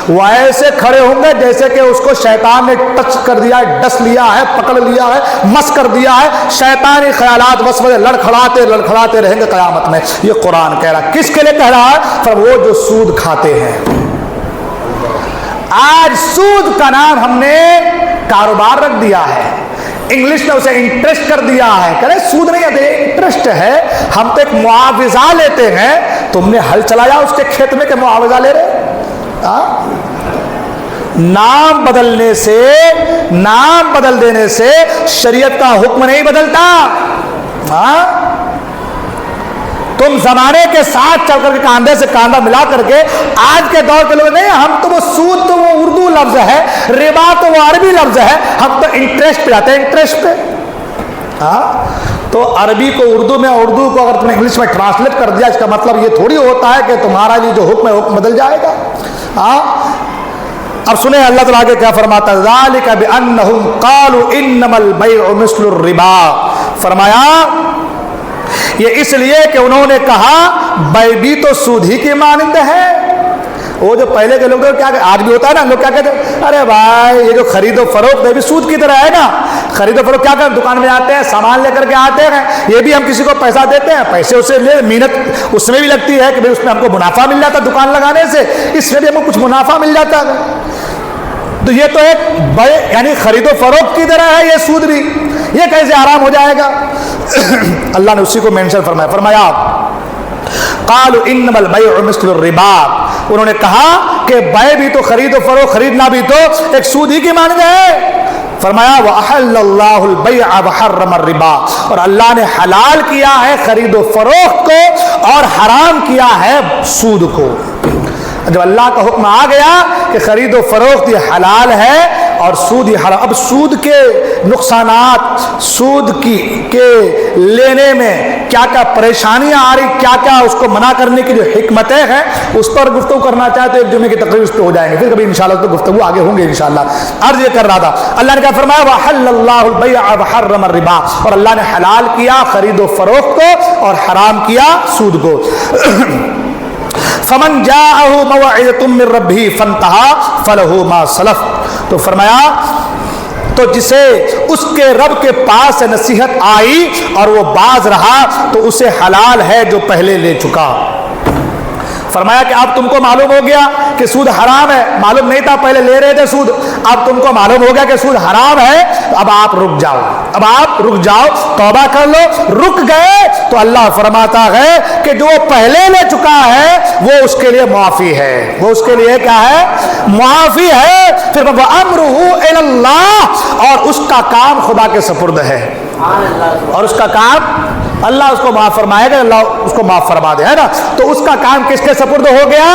S1: وہ ایسے کھڑے ہوں گے جیسے کہ اس کو شیطان نے ٹچ کر دیا ہے, ڈس لیا ہے, پکڑ لیا ہے, مس کر دیا ہے. شیطانی خیالات وسوسے لڑکھڑاتے رہیں گے قیامت میں. یہ قرآن کہہ رہا ہے. کس کے لیے کہہ رہا ہے؟ پر وہ جو سود کھاتے ہیں. آج سود کا نام ہم نے کاروبار رکھ دیا ہے, انگلش میں اسے انٹرسٹ کر دیا ہے. کہہ رہے سود نہیں ہے, انٹرسٹ ہے. ہم تو ایک معاوضہ لیتے ہیں. تم نے ہل چلایا اس کے کھیت میں کہ معاوضہ لے رہے؟ نام بدل دینے سے شریعت کا حکم نہیں بدلتا. تم زمانے کے ساتھ چل کر کے کاندھے سے کاندھا ملا کر کے آج کے دور کے لوگ نہیں, ہم تو وہ سود تو وہ اردو لفظ ہے, ربا تو وہ عربی لفظ ہے, ہم تو انٹرسٹ پہ جاتے ہیں. انٹرسٹ پہ تو عربی کو اردو میں, اردو کو اگر تم نے انگلش میں ٹرانسلیٹ کر دیا, اس کا مطلب یہ تھوڑی ہوتا ہے کہ تمہارا یہ جو حکم ہے حکم بدل جائے گا. اب سنیں اللہ تعالیٰ کے کیا فرماتا ہے ذالک بانہم قالوا انما البیع مثل الربا. فرمایا یہ اس لیے کہ انہوں نے کہا بیع بھی تو سود ہی کی مانند ہے. وہ جو پہلے کے لوگ کیا, آج بھی ہوتا ہے نا, لوگ کیا کہتے ہیں ارے بھائی یہ جو خرید و فروخت ہے بھی سود کی طرح ہے نا. خرید و فروخت کیا کریں, دکان میں آتے ہیں, سامان لے کر کے آتے ہیں, یہ بھی ہم کسی کو پیسہ دیتے ہیں, پیسے اسے لے, محنت اس میں بھی لگتی ہے کہ اس میں ہم کو منافع مل جاتا ہے دکان لگانے سے, اس میں بھی ہم کو کچھ منافع مل جاتا ہے. تو یہ تو ایک بڑے یعنی خرید و فروخت کی طرح ہے یہ سود بھی. یہ کیسے حرام ہو جائے گا؟ اللہ نے اسی کو مینشن فرمایا قالوا انما البیع مثل الربا. انہوں نے کہا کہ بیع بھی تو خرید و فروخت, خریدنا بھی تو ایک سود ہی کی مانند ہے. فرمایا وَأَحَلَّ اللَّهُ الْبَيْعَ وَحَرَّمَ الرِّبَا. اور اللہ نے حلال کیا ہے خرید و فروخت کو اور حرام کیا ہے سود کو. جب اللہ کا حکم آ گیا کہ خرید و فروخت یہ حلال ہے اور سود یہ حرام. اب سود کے نقصانات, سود کے لینے میں کیا کیا پریشانیاں آ رہی, کیا کیا اس کو منع کرنے کی جو حکمتیں ہیں, اس پر گفتگو کرنا چاہتے ایک جمعے کی تقریر اس پہ ہو جائیں گے, پھر کبھی انشاءاللہ تو گفتگو آگے ہوں گے انشاءاللہ. عرض یہ کر رہا تھا اللہ نے کیا فرمایا وَأَحَلَّ اللَّهُ الْبَيْعَ وَحَرَّمَ الرِّبَا. اور اللہ نے حلال کیا خرید و فروخت کو اور حرام کیا سود کو. فمن جاءه موعظة من ربه فانتهى فله ما سلف. تو فرمایا تو جسے اس کے رب کے پاس سے نصیحت آئی اور وہ باز رہا تو اسے حلال ہے جو پہلے لے چکا. فرمایا کہ اب تم کو معلوم ہو گیا کہ سود حرام ہے، معلوم نہیں تھا پہلے لے رہے تھے سود، اب تم کو معلوم ہو گیا کہ سود حرام ہے، تو اب آپ رک جاؤ، اب آپ رک جاؤ، توبہ کر لو۔ رک گئے تو اللہ فرماتا ہے کہ جو پہلے لے چکا ہے وہ اس کے لیے معافی ہے، وہ اس کے لیے کیا ہے؟ معافی ہے۔ پھر وَأَمْرُهُ إِلَى اللَّهِ، اور اس کا کام خدا کے سپرد ہے، اور اس کا کام اللہ اس کو معاف فرمائے گا، اللہ اس کو معاف فرما دے، ہے نا۔ تو اس کا کام کس کے سپرد ہو گیا؟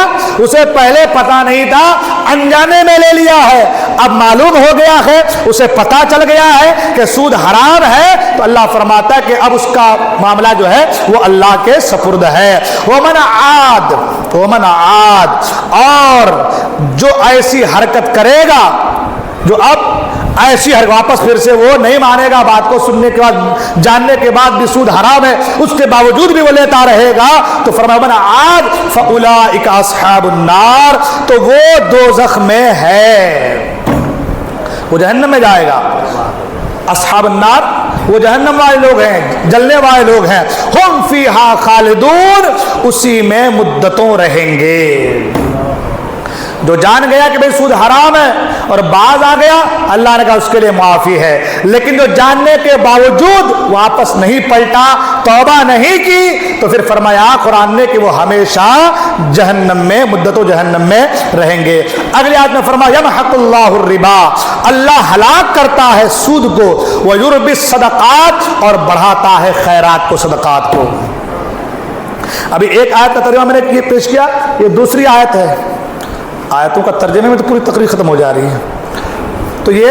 S1: اسے پہلے پتا نہیں تھا، انجانے میں لے لیا ہے، اب معلوم ہو گیا ہے، اسے پتا چل گیا ہے کہ سود حرام ہے، تو اللہ فرماتا ہے کہ اب اس کا معاملہ جو ہے وہ اللہ کے سپرد ہے۔ وَمَنْ عَادَ، اور جو ایسی حرکت کرے گا، جو اب ایسی ہر واپس پھر سے وہ نہیں مانے گا، بات کو سننے کے بعد جاننے کے بعد بھی سود حرام ہے، اس کے باوجود بھی وہ لیتا رہے گا، تو فرمایا من عاد فاولئک اصحاب النار، تو وہ دوزخ میں ہے، وہ جہنم میں جائے گا۔ اصحاب النار وہ جہنم والے لوگ ہیں، جلنے والے لوگ ہیں، ہم فیہا خالدون، اسی میں مدتوں رہیں گے۔ جو جان گیا کہ بھئی سود حرام ہے اور باز آ گیا، اللہ نے کہا اس کے لیے معافی ہے، لیکن جو جاننے کے باوجود واپس نہیں پلٹا، توبہ نہیں کی، تو پھر فرمایا قرآن نے کہ وہ ہمیشہ جہنم میں، مدتوں جہنم میں رہیں گے۔ اگلی آیت میں فرمایا یمحق اللہ الربا، اللہ ہلاک کرتا ہے سود کو، ویربی الصدقات، اور بڑھاتا ہے خیرات کو، صدقات کو۔ ابھی ایک آیت کا ترجمہ میں نے پیش کیا، یہ دوسری آیت ہے، آیتوں کا ترجمے میں تو پوری تقریر ختم ہو جا رہی ہے، تو یہ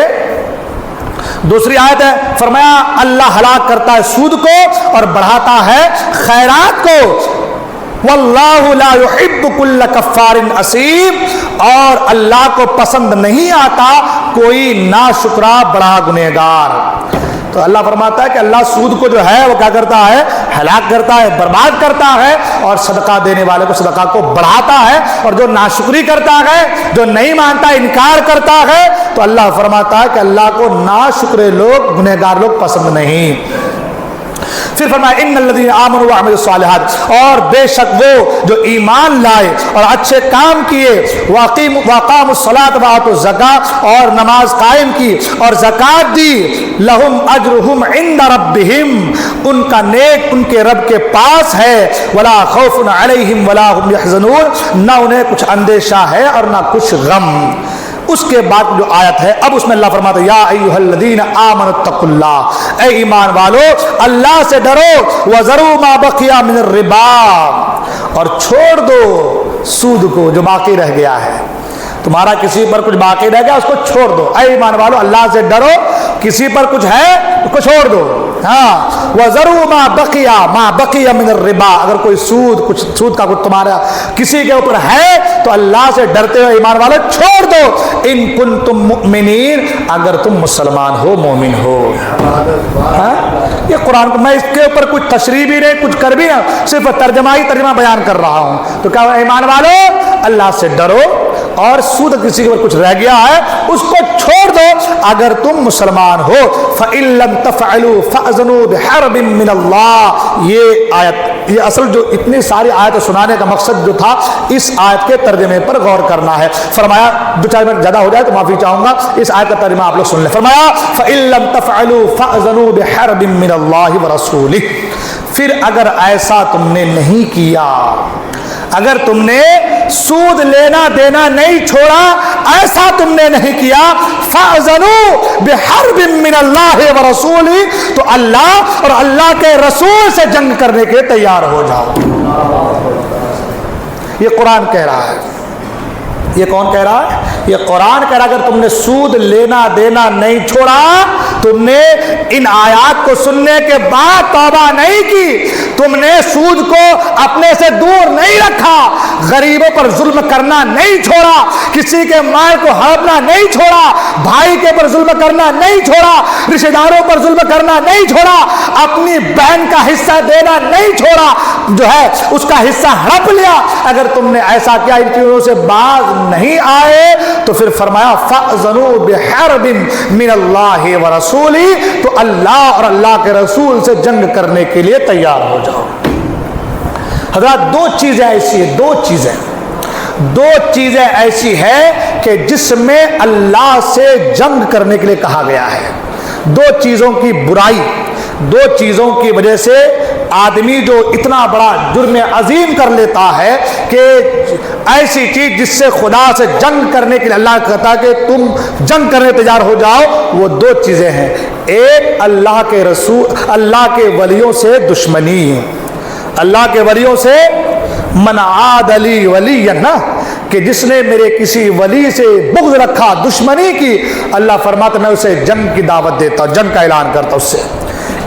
S1: دوسری آیت ہے۔ فرمایا اللہ ہلاک کرتا ہے سود کو اور بڑھاتا ہے خیرات کو، واللہ لا يحب كل کفار اثیم، اور اللہ کو پسند نہیں آتا کوئی ناشکرا بڑا گنہگار۔ تو اللہ فرماتا ہے کہ اللہ سود کو جو ہے وہ کیا کرتا ہے؟ ہلاک کرتا ہے، برباد کرتا ہے، اور صدقہ دینے والے کو، صدقہ کو بڑھاتا ہے، اور جو ناشکری کرتا ہے، جو نہیں مانتا، انکار کرتا ہے، تو اللہ فرماتا ہے کہ اللہ کو ناشکرے لوگ، گنہگار لوگ پسند نہیں۔ پھر فرمایا ان الذین آمنوا وعملوا الصالحات، اور بے شک وہ جو ایمان لائے اور اچھے کام کیے، وقاموا الصلاۃ وآتوا الزکاۃ، اور نماز قائم کی اور زکات دی، لہم اجرہم عند ربہم، ان کا نیک ان کے رب کے پاس ہے، ولا خوف علیہم ولا هم یحزنون، نہ انہیں کچھ اندیشہ ہے اور نہ کچھ غم۔ اس کے بعد جو آیت ہے اب اس میں اللہ فرماتا ہے یا ایھا الذین آمنوا اتقوا اللہ، اے ایمان والو اللہ سے ڈرو، وذروا ما بقی من الربا، اور چھوڑ دو سود کو جو باقی رہ گیا ہے، تمہارا کسی پر کچھ باقی رہ گیا اس کو چھوڑ دو۔ اے ایمان والو اللہ سے ڈرو، کسی پر کچھ ہے اس کو چھوڑ دو۔ ہاں وذروا ما بقی من الربا، اگر کوئی سود کا کچھ تمہارا کسی کے اوپر ہے تو اللہ سے ڈرتے ہوئے ایمان والو چھوڑ دو، ان کنتم مؤمنین، اگر تم مسلمان ہو، مومن ہو۔ یہ قرآن کو میں اس کے اوپر کچھ تشریح بھی نہیں، کچھ کر بھی نہیں، صرف ترجمہ بیان کر رہا ہوں۔ تو کیا ایمان والو اللہ سے ڈرو، اور سود کسی کے اوپر کچھ رہ گیا ہے اس کو چھوڑ دو اگر تم مسلمان ہو۔ فَإِن لَّمْ تَفْعَلُوا فَأْذَنُوا بِحَرْبٍ مِّنَ اللَّهِ، یہ آیت، یہ اصل جو اتنی ساری آیتیں سنانے کا مقصد جو تھا اس آیت کے ترجمے پر غور کرنا ہے۔ فرمایا دو چار منٹ زیادہ ہو جائے تو معافی چاہوں گا، اس آیت کا ترجمہ آپ لوگ سن لیں۔ فرمایا فَإِن لَّمْ تَفْعَلُوا فَأْذَنُوا بِحَرْبٍ مِّنَ اللَّهِ وَرَسُولِهِ، پھر اگر ایسا تم نے نہیں کیا، اگر تم نے سود لینا دینا نہیں چھوڑا، ایسا تم نے نہیں کیا، فَأْذَنُوا بِحَرْبٍ مِّنَ اللَّهِ وَرَسُولِهِ، تو اللہ اور اللہ کے رسول سے جنگ کرنے کے تیار ہو جاؤ۔ یہ قرآن کہہ رہا ہے، یہ کون کہہ رہا ہے؟ یہ قرآن کہہ رہا ہے اگر تم نے سود لینا دینا نہیں چھوڑا، تم نے ان آیات کو سننے کے بعد توبہ نہیں کی، تم نے سود کو اپنے سے دور نہیں رکھا، غریبوں پر ظلم کرنا نہیں چھوڑا، کسی کے مال کو ہڑپنا نہیں چھوڑا، بھائی کے پر ظلم کرنا نہیں چھوڑا، رشتہ داروں پر ظلم کرنا نہیں چھوڑا، اپنی بہن کا حصہ دینا نہیں چھوڑا، جو ہے اس کا حصہ ہڑپ لیا، اگر تم نے ایسا کیا، ان چیزوں سے باز نہیں آئے، تو پھر فرمایا فَأْذَنُوا بِحَرْبٍ مِّنَ اللَّهِ وَرَسُولِهِ، تو اللہ اور اللہ کے رسول سے جنگ کرنے کے لیے تیار ہو جاؤ۔ حضرات دو چیزیں ایسی ہیں کہ جس میں اللہ سے جنگ کرنے کے لیے کہا گیا ہے. دو چیزوں کی برائی، دو چیزوں کی وجہ سے آدمی جو اتنا بڑا جرم عظیم کر لیتا ہے کہ ایسی چیز جس سے خدا سے جنگ کرنے کے لیے اللہ کہتا ہے کہ تم جنگ کرنے تیار ہو جاؤ، وہ دو چیزیں ہیں. ایک اللہ کے رسول، اللہ کے ولیوں سے دشمنی. اللہ کے ولیوں سے من عاد لی ولی، نا کہ جس نے میرے کسی ولی سے بغض رکھا، دشمنی کی، اللہ فرماتا میں اسے جنگ کی دعوت دیتا ہوں، جنگ کا اعلان کرتا ہوں اس سے.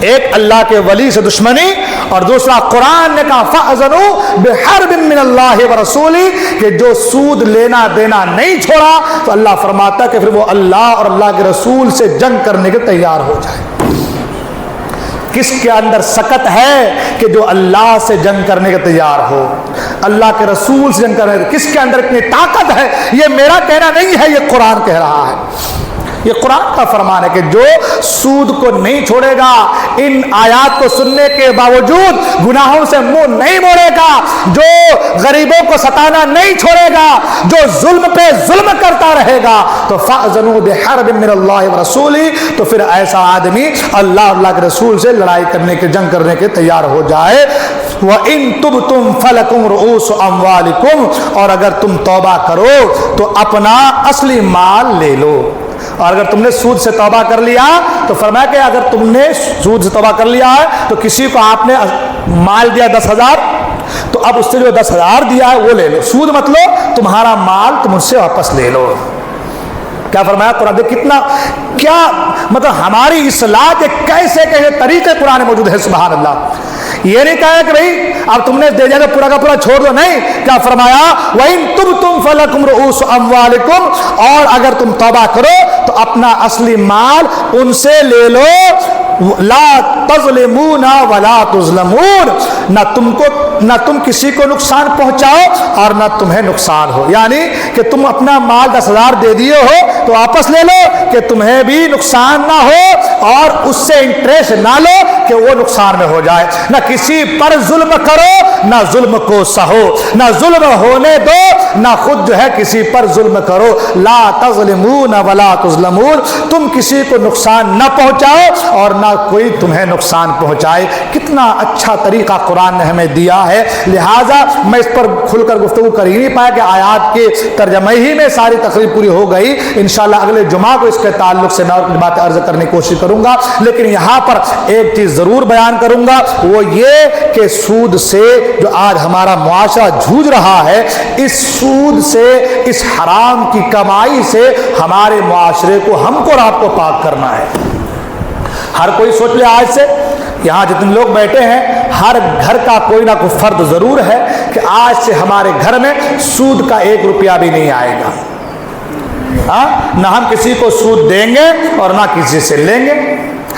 S1: ایک اللہ کے ولی سے دشمنی، اور دوسرا قرآن نے کہا فَأْذَنُوا بِحَرْبٍ مِّنَ اللَّهِ وَرَسُولِهِ، کہ جو سود لینا دینا نہیں چھوڑا تو اللہ فرماتا کہ پھر وہ اللہ اور اللہ کے رسول سے جنگ کرنے کے تیار ہو جائے. کس کے اندر سکت ہے کہ جو اللہ سے جنگ کرنے کے تیار ہو، اللہ کے رسول سے جنگ کرنے کے، کس کے اندر اتنی طاقت ہے؟ یہ میرا کہنا نہیں ہے، یہ قرآن کہہ رہا ہے. یہ قرآن کا فرمان ہے کہ جو سود کو نہیں چھوڑے گا، ان آیات کو سننے کے باوجود گناہوں سے منہ نہیں موڑے گا، جو غریبوں کو ستانا نہیں چھوڑے گا، جو ظلم پہ ظلم کرتا رہے گا، تو فَأْذَنُوا بِحَرْبٍ مِّنَ اللَّهِ وَرَسُولِهِ، تو پھر ایسا آدمی اللہ کے رسول سے لڑائی کرنے کے، جنگ کرنے کے تیار ہو جائے. وَإِن تُبْتُمْ فَلَكُمْ رُؤُوسُ أَمْوَالِكُمْ، اور اگر تم توبہ کرو تو اپنا اصلی مال لے لو. اور اگر تم نے سود سے توبہ کر لیا تو فرمایا کہ اگر تم نے سود سے توبہ کر لیا ہے تو کسی کو آپ نے مال دیا 10,000، تو اب اس سے جو 10,000 دیا ہے وہ لے لو. سود مت لو، تمہارا مال تم ان سے واپس لے لو. کیا فرمایا قرآن؟ کتنا کیا مطلب ہماری اصلاح کے کیسے کیسے طریقے قرآن موجود ہے. سبحان اللہ. یہ نہیں کہا کہ بھائی اب تم نے دے دیا تو پورا کا پورا چھوڑ دو، نہیں. کیا فرمایا؟ وَإِن تُبْتُمْ فَلَكُمْ رُؤُوسُ أَمْوَالِكُمْ، اور اگر تم توبہ کرو تو اپنا اصلی مال ان سے لے لو. لا تظلمون ولا تظلمون، نہ تم کسی کو نقصان پہنچاؤ اور نہ تمہیں نقصان ہو. یعنی کہ تم اپنا مال 10,000 دے دیے ہو تو واپس لے لو کہ تمہیں بھی نقصان نہ ہو، اور اس سے انٹرسٹ نہ لو کہ وہ نقصان میں ہو جائے. نہ کسی پر ظلم کرو، نہ ظلم کو سہو، نہ ظلم ہونے دو، نہ خود جو ہے کسی پر ظلم کرو. لا تظلمون ولا تظلمون، تم کسی کو نقصان نہ پہنچاؤ اور نہ کوئی تمہیں نقصان پہنچائے. کتنا اچھا طریقہ قرآن نے ہمیں دیا ہے. لہٰذا میں اس پر کھل کر گفتگو کر ہی نہیں پایا کہ آیات کے ترجمے ہی میں ساری تقریر پوری ہو گئی. انشاءاللہ اگلے جمعہ کو اس کے تعلق سے میں اور کچھ باتیں عرض کرنے کی کوشش کروں گا، لیکن یہاں پر ایک چیز ضرور بیان کروں گا، وہ یہ کہ سود سے جو آج ہمارا معاشرہ جھوج رہا ہے، اس سود سے، اس حرام کی کمائی سے ہمارے معاشرے کو، ہم کو اور آپ کو پاک کرنا ہے. ہر کوئی سوچ لے، آج سے یہاں جتنے لوگ بیٹھے ہیں ہر گھر کا کوئی نہ کوئی فرد ضرور ہے کہ آج سے ہمارے گھر میں سود کا 1 روپیہ بھی نہیں آئے گا. نہ ہم کسی کو سود دیں گے اور نہ کسی سے لیں گے،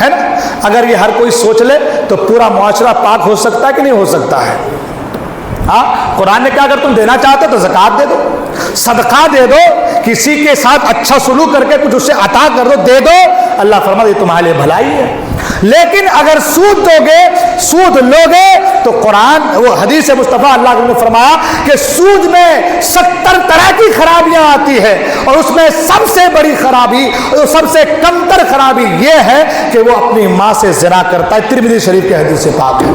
S1: ہے نا. اگر یہ ہر کوئی سوچ لے تو پورا معاشرہ پاک ہو سکتا ہے کہ نہیں ہو سکتا ہے. قرآن نے کہا اگر تم دینا چاہتے ہو تو زکوٰۃ دے دو، صدقہ دے دو، کسی کے ساتھ اچھا سلوک کر کے کچھ اسے عطا کر دو، دے دو. اللہ فرماتا یہ تمہارے لیے بھلائی ہے. لیکن اگر سود دو گے، سود لوگے تو قرآن وہ حدیث مصطفیٰ اللہ نے فرمایا کہ سود میں 70 طرح کی خرابیاں آتی ہے، اور اس میں سب سے بڑی خرابی، سب سے کمتر خرابی یہ ہے کہ وہ اپنی ماں سے زنا کرتا ہے. ترمذی شریف کے حدیث سے پاک ہے.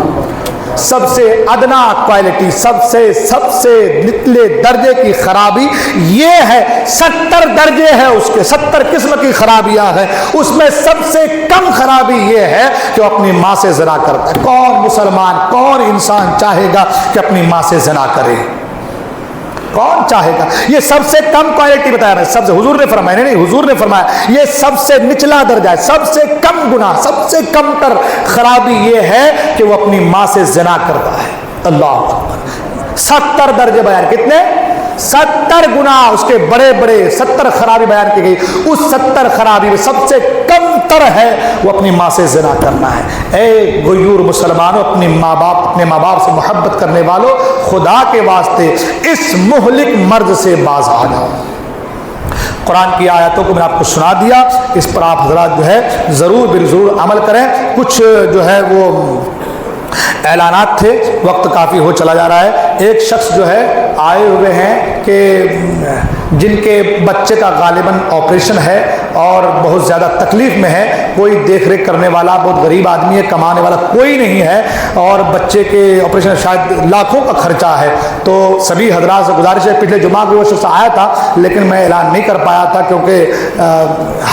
S1: سب سے ادنا کوالٹی، سب سے نچلے درجے کی خرابی یہ ہے. 70 درجے ہیں اس کے، 70 قسم کی خرابیاں ہیں، اس میں سب سے کم خرابی یہ ہے کہ وہ اپنی ماں سے زنا کرتا ہے. کون مسلمان، کون انسان چاہے گا کہ اپنی ماں سے زنا کرے؟ کون چاہے گا؟ یہ سب سے کم کوالٹی بتایا ہے. سب سے حضور نے فرمایا، نہیں حضور نے فرمایا یہ سب سے نچلا درجہ ہے، سب سے کم گناہ، سب سے کم تر خرابی یہ ہے کہ وہ اپنی ماں سے زنا کرتا ہے. اللہ اکبر. 70 درجے بیان، کتنے؟ 70 گناہ، اس کے بڑے بڑے 70 خرابی بیان کی گئی. اس 70 خرابی میں سب سے کم تر ہے وہ اپنی ماں سے زنا کرنا ہے. اے غیور مسلمانوں، اپنے ماں باپ سے محبت کرنے والوں، خدا کے واسطے اس مہلک مرض سے باز آ جاؤ. قرآن کی آیاتوں کو میں نے آپ کو سنا دیا، اس پر آپ حضرات جو ہے ضرور بالضرور عمل کریں. کچھ جو ہے وہ اعلانات تھے، وقت کافی ہو چلا جا رہا ہے۔ ایک شخص جو ہے آئے ہوئے ہیں کہ جن کے بچے کا غالباً آپریشن ہے اور بہت زیادہ تکلیف میں ہے، کوئی دیکھ ریکھ کرنے والا، بہت غریب آدمی ہے، کمانے والا کوئی نہیں ہے، اور بچے کے آپریشن شاید لاکھوں کا خرچہ ہے۔ تو سبھی حضرات سے گزارش ہے، پچھلے جمعہ کو وہ شخص آیا تھا لیکن میں اعلان نہیں کر پایا تھا کیونکہ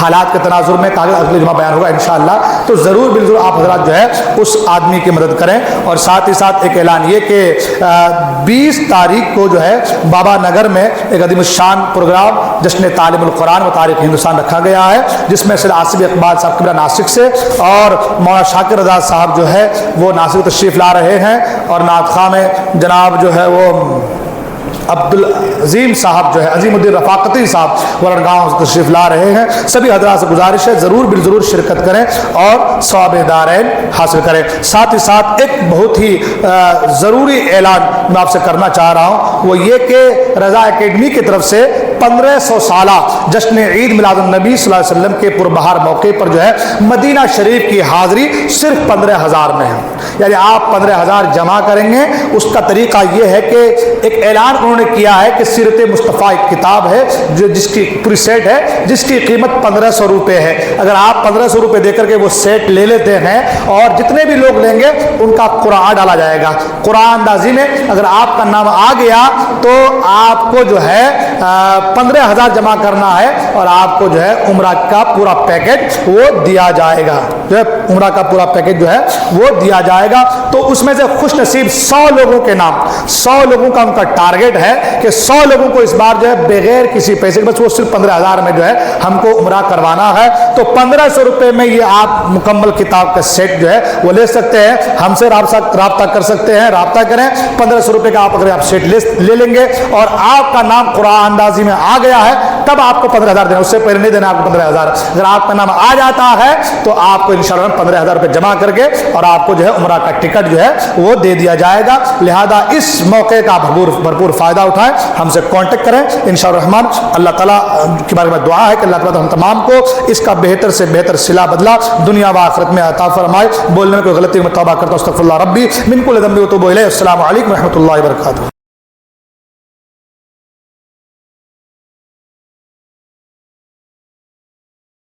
S1: حالات کے تناظر میں کہا اگلے جمعہ بیان ہوگا انشاءاللہ۔ تو ضرور بالضرور آپ حضرات جو ہے اس آدمی کی مدد کریں۔ اور ساتھ ہی ساتھ ایک اعلان یہ کہ 20 تاریخ کو جو ہے بابا نگر میں ایک عظیم الشان پروگرام جشن تعلیم القرآن و تاریخ ہندوستان رکھا گیا ہے، جس میں سید آصف اقبال صاحب قبلہ ناسک سے اور مولانا شاکر رضا صاحب جو ہے وہ ناسک تشریف لا رہے ہیں، اور نعت خواہ میں جناب جو ہے وہ عبدالعظیم صاحب جو ہے عظیم الدین رفاقتی صاحب ورنگاؤں سے تشریف لا رہے ہیں۔ سبھی حضرات سے گزارش ہے ضرور بالضرور شرکت کریں اور ثواب دارین حاصل کریں۔ ساتھ ہی ساتھ ایک بہت ہی ضروری اعلان میں آپ سے کرنا چاہ رہا ہوں، وہ یہ کہ رضا اکیڈمی کی طرف سے 1500 سالہ جشن عید میلاد النبی صلی اللہ علیہ وسلم کے پربہار موقع پر جو ہے مدینہ شریف کی حاضری صرف 15,000 میں ہے، یعنی آپ 15,000 جمع کریں گے۔ اس کا طریقہ یہ ہے کہ ایک اعلان انہوں نے کیا ہے کہ سیرت مصطفیٰ ایک کتاب ہے جو جس کی پوری سیٹ ہے، جس کی قیمت 1500 روپے ہے۔ اگر آپ 1500 روپے دے کر کے وہ سیٹ لے لیتے ہیں اور جتنے بھی لوگ لیں گے ان کا قرآن ڈالا جائے گا۔ قرآن اندازی میں اگر آپ کا نام آ گیا تو آپ کو جو ہے 15,000 جمع کرنا ہے اور آپ کو جو ہے عمرہ کا پورا پیکج وہ دیا جائے گا، جو ہے عمرہ کا پورا پیکج جو ہے وہ دیا جائے گا۔ تو اس میں سے خوش نصیب 100 لوگوں کے نام، 100 لوگوں کا ان کا ٹارگیٹ ہے کہ 100 لوگوں کو اس بار جو ہے بغیر کسی پیسے کے، بس وہ صرف 15,000 میں جو ہے ہم کو عمرہ کروانا ہے۔ تو 1500 روپے میں یہ آپ مکمل کتاب کا سیٹ جو ہے وہ لے سکتے ہیں، ہم سے رابطہ کر سکتے ہیں، رابطہ کریں۔ 1500 روپے کا آپ اگر آپ سیٹ لے لیں گے اور آپ کا نام قرآن اندازی میں آ گیا ہے تب آپ کو 15,000 دینا، اس سے پہلے نہیں دینا آپ کو 15,000۔ اگر آپ کا نام آ جاتا ہے تو آپ کو انشاءاللہ 15,000 روپے جمع کر کے اور آپ کو جو ہے عمرہ کا ٹکٹ جو ہے وہ دے دیا جائے گا۔ لہذا اس موقع کا بھرپور فائدہ اٹھائیں، ہم سے کانٹیکٹ کریں انشاءاللہ الرحمن۔ اللہ تعالیٰ کے بارے میں دعا ہے کہ اللہ تعالیٰ ہم تمام کو اس کا بہتر سے بہتر صلہ بدلہ دنیا و آخرت میں عطا فرمائے۔ بولنے میں کوئی غلطی میں توبہ کرتا ہوں، استغفر اللہ ربی من کل ذنب و اتوب الیہ۔ السلام علیکم و رحمۃ اللہ وبرکاتہ۔